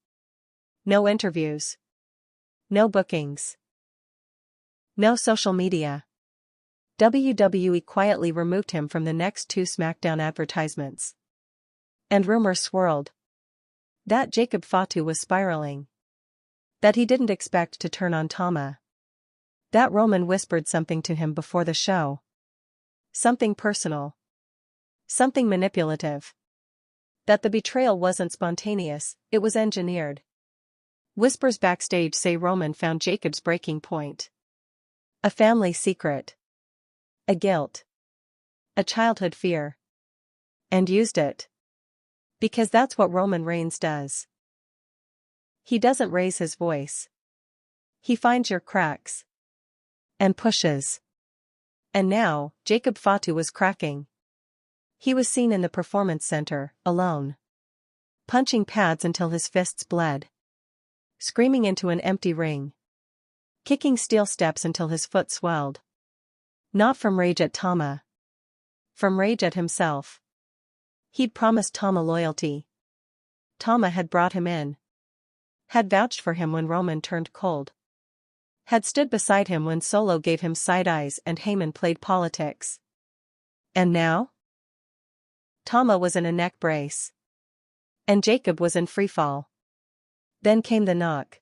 No interviews. No bookings. No social media. WWE quietly removed him from the next 2 SmackDown advertisements. And rumors swirled. That Jacob Fatu was spiraling. That he didn't expect to turn on Tama. That Roman whispered something to him before the show. Something personal. Something manipulative. That the betrayal wasn't spontaneous, it was engineered. Whispers backstage say Roman found Jacob's breaking point. A family secret. A guilt. A childhood fear. And used it. Because that's what Roman Reigns does. He doesn't raise his voice. He finds your cracks. And pushes. And now, Jacob Fatu was cracking. He was seen in the performance center, alone. Punching pads until his fists bled. Screaming into an empty ring. Kicking steel steps until his foot swelled. Not from rage at Tama. From rage at himself. He'd promised Tama loyalty. Tama had brought him in. Had vouched for him when Roman turned cold. Had stood beside him when Solo gave him side eyes and Heyman played politics. And now? Tama was in a neck brace. And Jacob was in freefall. Then came the knock.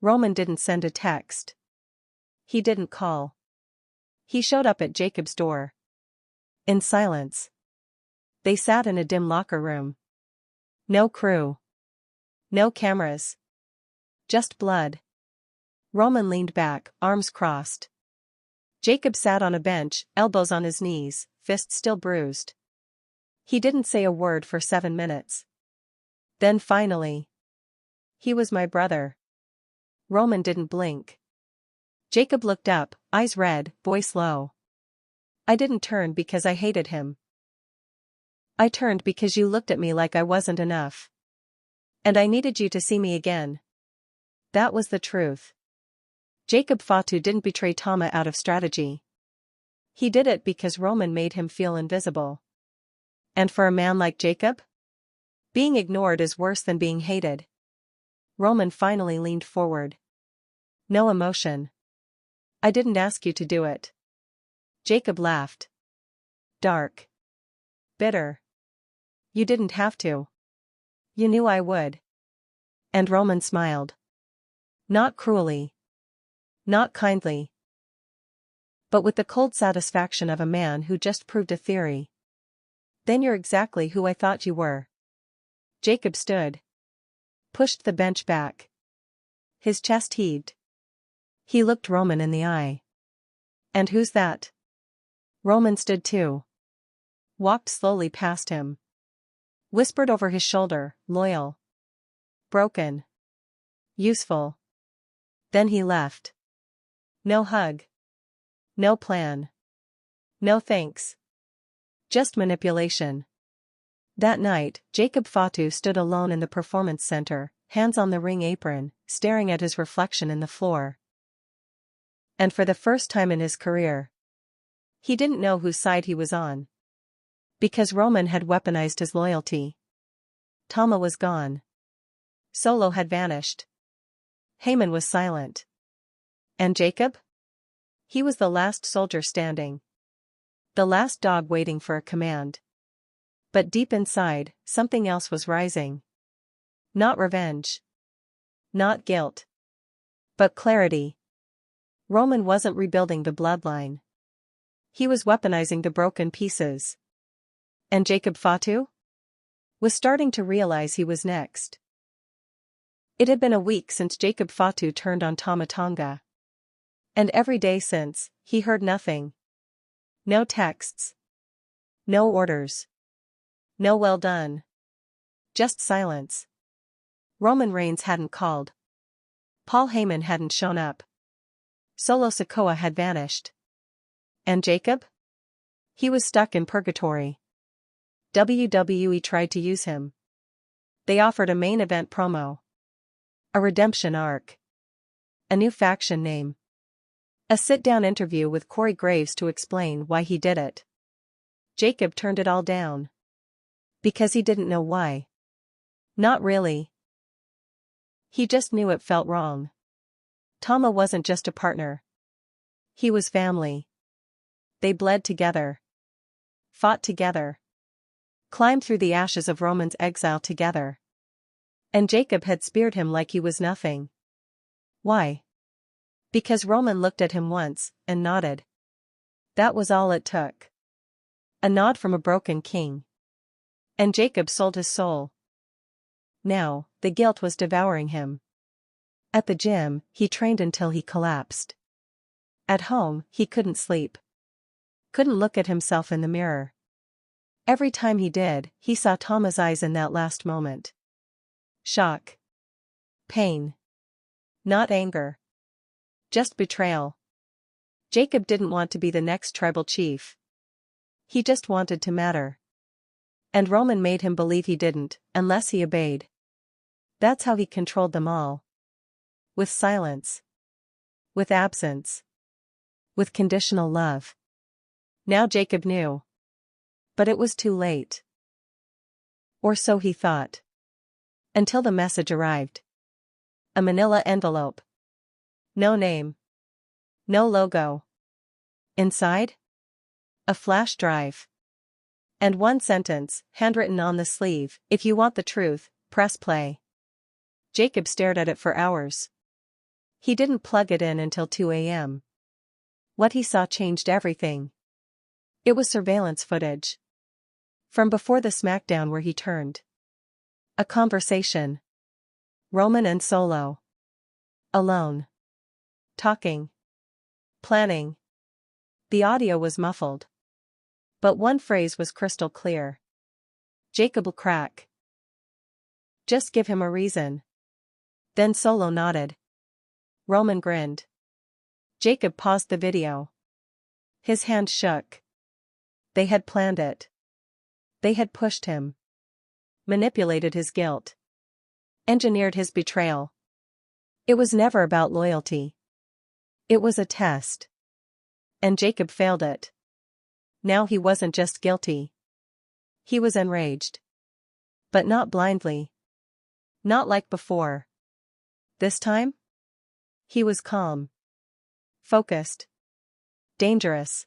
Roman didn't send a text. He didn't call. He showed up at Jacob's door. In silence. They sat in a dim locker room. No crew. No cameras. Just blood. Roman leaned back, arms crossed. Jacob sat on a bench, elbows on his knees, fists still bruised. He didn't say a word for 7 minutes. Then finally. He was my brother. Roman didn't blink. Jacob looked up, eyes red, voice low. I didn't turn because I hated him. I turned because you looked at me like I wasn't enough. And I needed you to see me again. That was the truth. Jacob Fatu didn't betray Tama out of strategy. He did it because Roman made him feel invisible. And for a man like Jacob? Being ignored is worse than being hated. Roman finally leaned forward. No emotion. I didn't ask you to do it. Jacob laughed. Dark. Bitter. You didn't have to. You knew I would. And Roman smiled. Not cruelly. Not kindly. But with the cold satisfaction of a man who just proved a theory. Then you're exactly who I thought you were. Jacob stood. Pushed the bench back. His chest heaved. He looked Roman in the eye. And who's that? Roman stood too. Walked slowly past him. Whispered over his shoulder, loyal. Broken. Useful. Then he left. No hug. No plan. No thanks. Just manipulation. That night, Jacob Fatu stood alone in the performance center, hands on the ring apron, staring at his reflection in the floor. And for the first time in his career, he didn't know whose side he was on. Because Roman had weaponized his loyalty. Tama was gone. Solo had vanished. Heyman was silent. And Jacob? He was the last soldier standing. The last dog waiting for a command. But deep inside, something else was rising. Not revenge. Not guilt. But clarity. Roman wasn't rebuilding the bloodline. He was weaponizing the broken pieces. And Jacob Fatu? Was starting to realize he was next. It had been a week since Jacob Fatu turned on Tama Tonga. And every day since, he heard nothing. No texts. No orders. No well done. Just silence. Roman Reigns hadn't called. Paul Heyman hadn't shown up. Solo Sikoa had vanished. And Jacob? He was stuck in purgatory. WWE tried to use him. They offered a main event promo. A redemption arc. A new faction name. A sit-down interview with Corey Graves to explain why he did it. Jacob turned it all down. Because he didn't know why. Not really. He just knew it felt wrong. Tama wasn't just a partner. He was family. They bled together. Fought together. Climbed through the ashes of Roman's exile together. And Jacob had speared him like he was nothing. Why? Because Roman looked at him once, and nodded. That was all it took. A nod from a broken king. And Jacob sold his soul. Now, the guilt was devouring him. At the gym, he trained until he collapsed. At home, he couldn't sleep. Couldn't look at himself in the mirror. Every time he did, he saw Tama's eyes in that last moment. Shock. Pain. Not anger. Just betrayal. Jacob didn't want to be the next tribal chief. He just wanted to matter. And Roman made him believe he didn't, unless he obeyed. That's how he controlled them all. With silence. With absence. With conditional love. Now Jacob knew. But it was too late. Or so he thought. Until the message arrived. A manila envelope. No name. No logo. Inside? A flash drive. And one sentence, handwritten on the sleeve, "If you want the truth, press play." Jacob stared at it for hours. He didn't plug it in until 2 a.m. What he saw changed everything. It was surveillance footage. From before the SmackDown where he turned. A conversation. Roman and Solo. Alone. Talking. Planning. The audio was muffled. But one phrase was crystal clear. Jacob'll crack. Just give him a reason. Then Solo nodded. Roman grinned. Jacob paused the video. His hand shook. They had planned it. They had pushed him. Manipulated his guilt. Engineered his betrayal. It was never about loyalty. It was a test. And Jacob failed it. Now he wasn't just guilty. He was enraged. But not blindly. Not like before. This time? He was calm. Focused. Dangerous.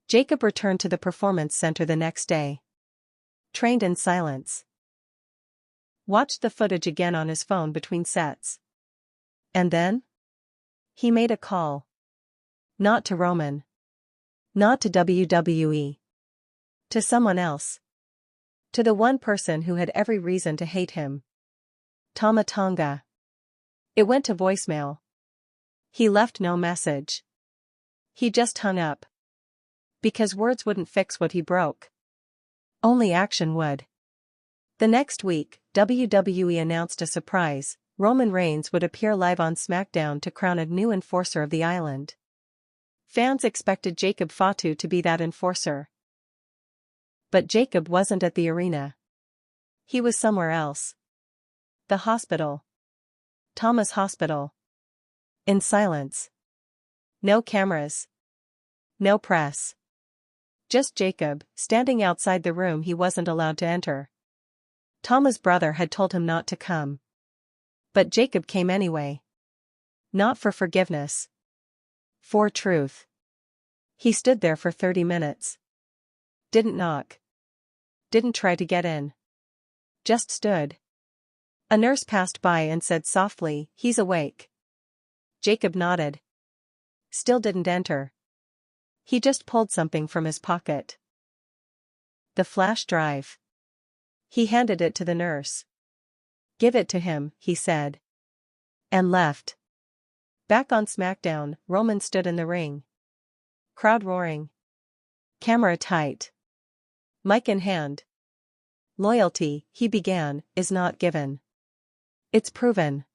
Jacob returned to the performance center the next day. Trained in silence. Watched the footage again on his phone between sets. And then? He made a call. Not to Roman. Not to WWE. To someone else. To the one person who had every reason to hate him. Tama Tonga. It went to voicemail. He left no message. He just hung up. Because words wouldn't fix what he broke. Only action would. The next week, WWE announced a surprise. Roman Reigns would appear live on SmackDown to crown a new enforcer of the island. Fans expected Jacob Fatu to be that enforcer. But Jacob wasn't at the arena. He was somewhere else. The hospital. Thomas Hospital. In silence. No cameras. No press. Just Jacob, standing outside the room he wasn't allowed to enter. Tama's brother had told him not to come. But Jacob came anyway. Not for forgiveness. For truth. He stood there for 30 minutes. Didn't knock. Didn't try to get in. Just stood. A nurse passed by and said softly, "He's awake." Jacob nodded. Still didn't enter. He just pulled something from his pocket. The flash drive. He handed it to the nurse. "Give it to him," he said. And left. Back on SmackDown, Roman stood in the ring. Crowd roaring. Camera tight. Mic in hand. "Loyalty," he began, "is not given. It's proven.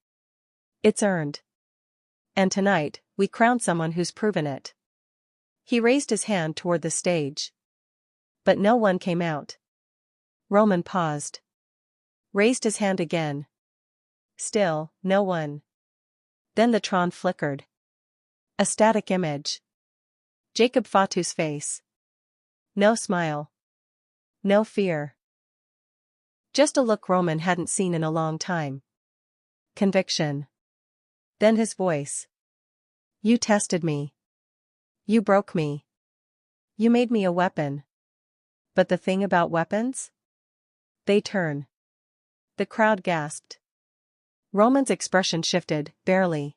It's earned. And tonight, we crown someone who's proven it." He raised his hand toward the stage. But no one came out. Roman paused. Raised his hand again. Still, no one. Then the Tron flickered. A static image. Jacob Fatu's face. No smile. No fear. Just a look Roman hadn't seen in a long time. Conviction. Then his voice. "You tested me. You broke me. You made me a weapon. But the thing about weapons? They turn." The crowd gasped. Roman's expression shifted, barely.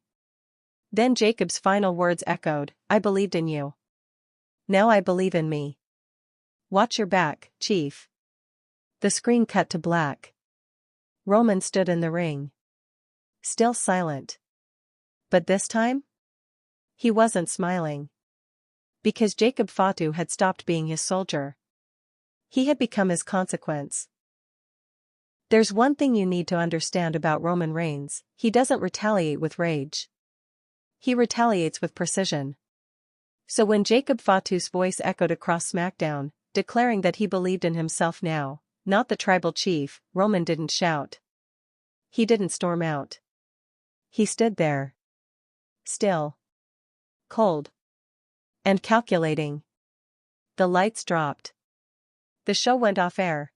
Then Jacob's final words echoed, "I believed in you. Now I believe in me. Watch your back, Chief." The screen cut to black. Roman stood in the ring. Still silent. But this time? He wasn't smiling. Because Jacob Fatu had stopped being his soldier. He had become his consequence. There's one thing you need to understand about Roman Reigns: he doesn't retaliate with rage. He retaliates with precision. So when Jacob Fatu's voice echoed across SmackDown, declaring that he believed in himself now, not the tribal chief, Roman didn't shout. He didn't storm out. He stood there. Still. Cold. And calculating. The lights dropped. The show went off air.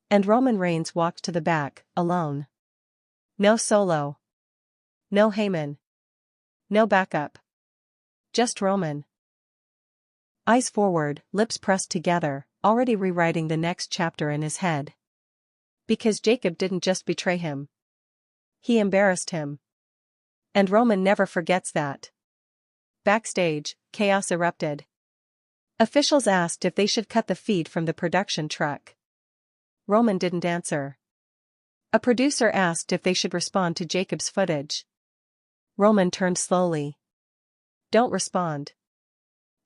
And Roman Reigns walked to the back, alone. No Solo. No Heyman. No backup. Just Roman. Eyes forward, lips pressed together, already rewriting the next chapter in his head. Because Jacob didn't just betray him. He embarrassed him. And Roman never forgets that. Backstage, chaos erupted. Officials asked if they should cut the feed from the production truck. Roman didn't answer. A producer asked if they should respond to Jacob's footage. Roman turned slowly. Don't respond.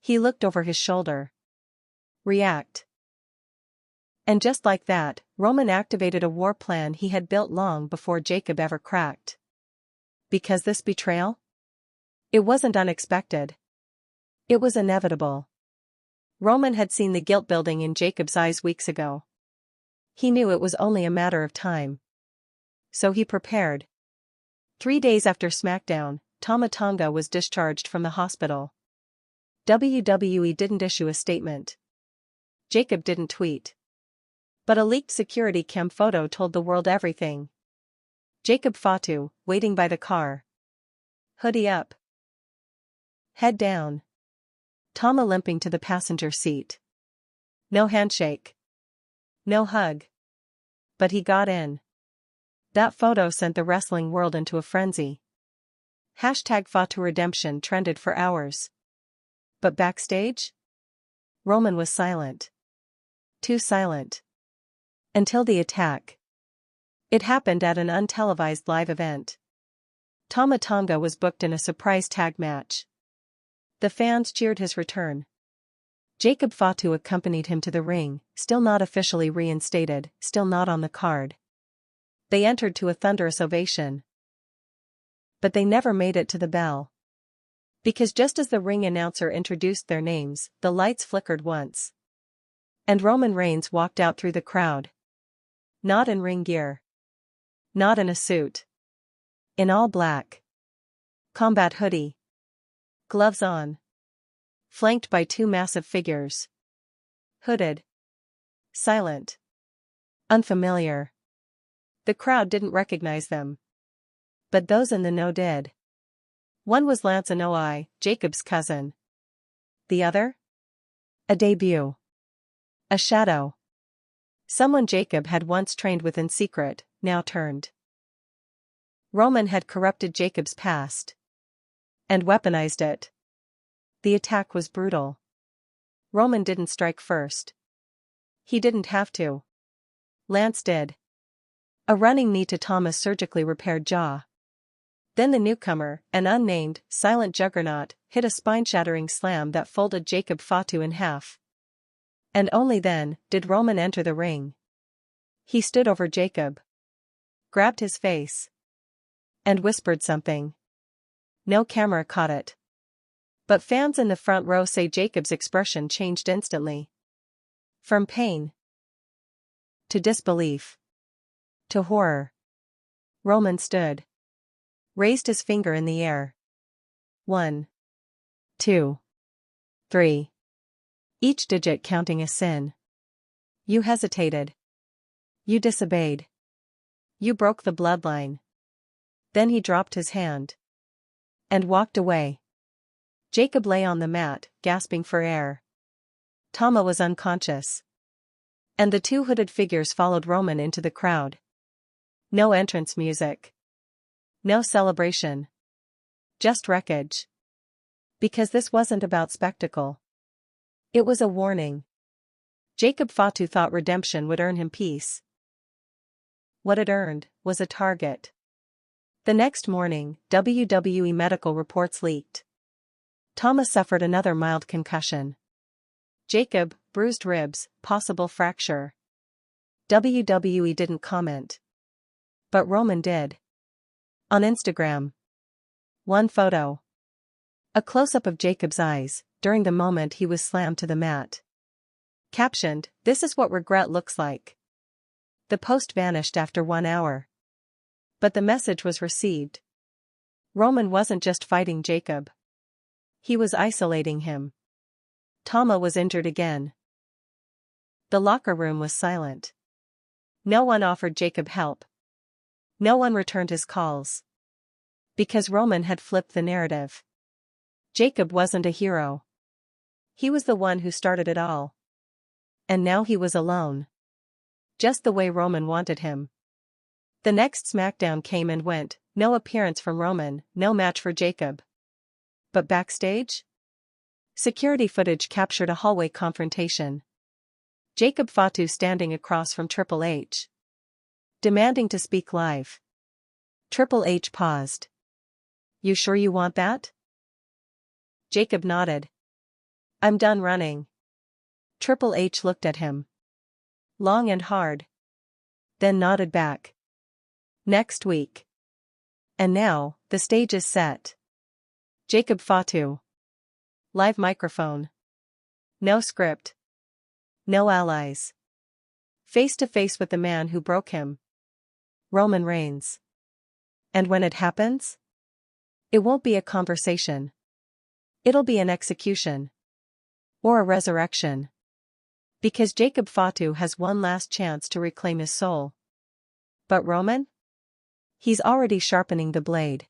He looked over his shoulder. React. And just like that, Roman activated a war plan he had built long before Jacob ever cracked. Because this betrayal? It wasn't unexpected. It was inevitable. Roman had seen the guilt building in Jacob's eyes weeks ago. He knew it was only a matter of time. So he prepared. 3 days after SmackDown, Tama Tonga was discharged from the hospital. WWE didn't issue a statement. Jacob didn't tweet. But a leaked security cam photo told the world everything. Jacob Fatu, waiting by the car. Hoodie up. Head down. Tama limping to the passenger seat. No handshake. No hug. But he got in. That photo sent the wrestling world into a frenzy. #Fatu Redemption trended for hours. But backstage? Roman was silent. Too silent. Until the attack. It happened at an untelevised live event. Tama Tonga was booked in a surprise tag match. The fans cheered his return. Jacob Fatu accompanied him to the ring, still not officially reinstated, still not on the card. They entered to a thunderous ovation. But they never made it to the bell. Because just as the ring announcer introduced their names, the lights flickered once. And Roman Reigns walked out through the crowd. Not in ring gear. Not in a suit. In all black. Combat hoodie. Gloves on. Flanked by 2 massive figures. Hooded. Silent. Unfamiliar. The crowd didn't recognize them. But those in the know did. One was Lance Anoa'i, Jacob's cousin. The other? A debut. A shadow. Someone Jacob had once trained with in secret, now turned. Roman had corrupted Jacob's past. And weaponized it. The attack was brutal. Roman didn't strike first. He didn't have to. Lance did. A running knee to Tama's surgically repaired jaw. Then the newcomer, an unnamed, silent juggernaut, hit a spine-shattering slam that folded Jacob Fatu in half. And only then did Roman enter the ring. He stood over Jacob. Grabbed his face. And whispered something. No camera caught it. But fans in the front row say Jacob's expression changed instantly. From pain. To disbelief. To horror. Roman stood. Raised his finger in the air. 1. 2. 3. Each digit counting a sin. You hesitated. You disobeyed. You broke the bloodline. Then he dropped his hand. And walked away. Jacob lay on the mat, gasping for air. Tama was unconscious. And the 2 hooded figures followed Roman into the crowd. No entrance music. No celebration. Just wreckage. Because this wasn't about spectacle. It was a warning. Jacob Fatu thought redemption would earn him peace. What it earned was a target. The next morning, WWE medical reports leaked. Tama suffered another mild concussion. Jacob, bruised ribs, possible fracture. WWE didn't comment. But Roman did. On Instagram. One photo. A close-up of Jacob's eyes, during the moment he was slammed to the mat. Captioned, "This is what regret looks like." The post vanished after 1 hour. But the message was received. Roman wasn't just fighting Jacob. He was isolating him. Tama was injured again. The locker room was silent. No one offered Jacob help. No one returned his calls. Because Roman had flipped the narrative. Jacob wasn't a hero. He was the one who started it all. And now he was alone. Just the way Roman wanted him. The next SmackDown came and went, no appearance from Roman, no match for Jacob. But backstage? Security footage captured a hallway confrontation. Jacob Fatu standing across from Triple H. Demanding to speak live. Triple H paused. "You sure you want that?" Jacob nodded. "I'm done running." Triple H looked at him long and hard. Then nodded back. "Next week." And now, the stage is set. Jacob Fatu. Live microphone. No script. No allies. Face to face with the man who broke him. Roman Reigns. And when it happens? It won't be a conversation. It'll be an execution. Or a resurrection. Because Jacob Fatu has one last chance to reclaim his soul. But Roman? He's already sharpening the blade.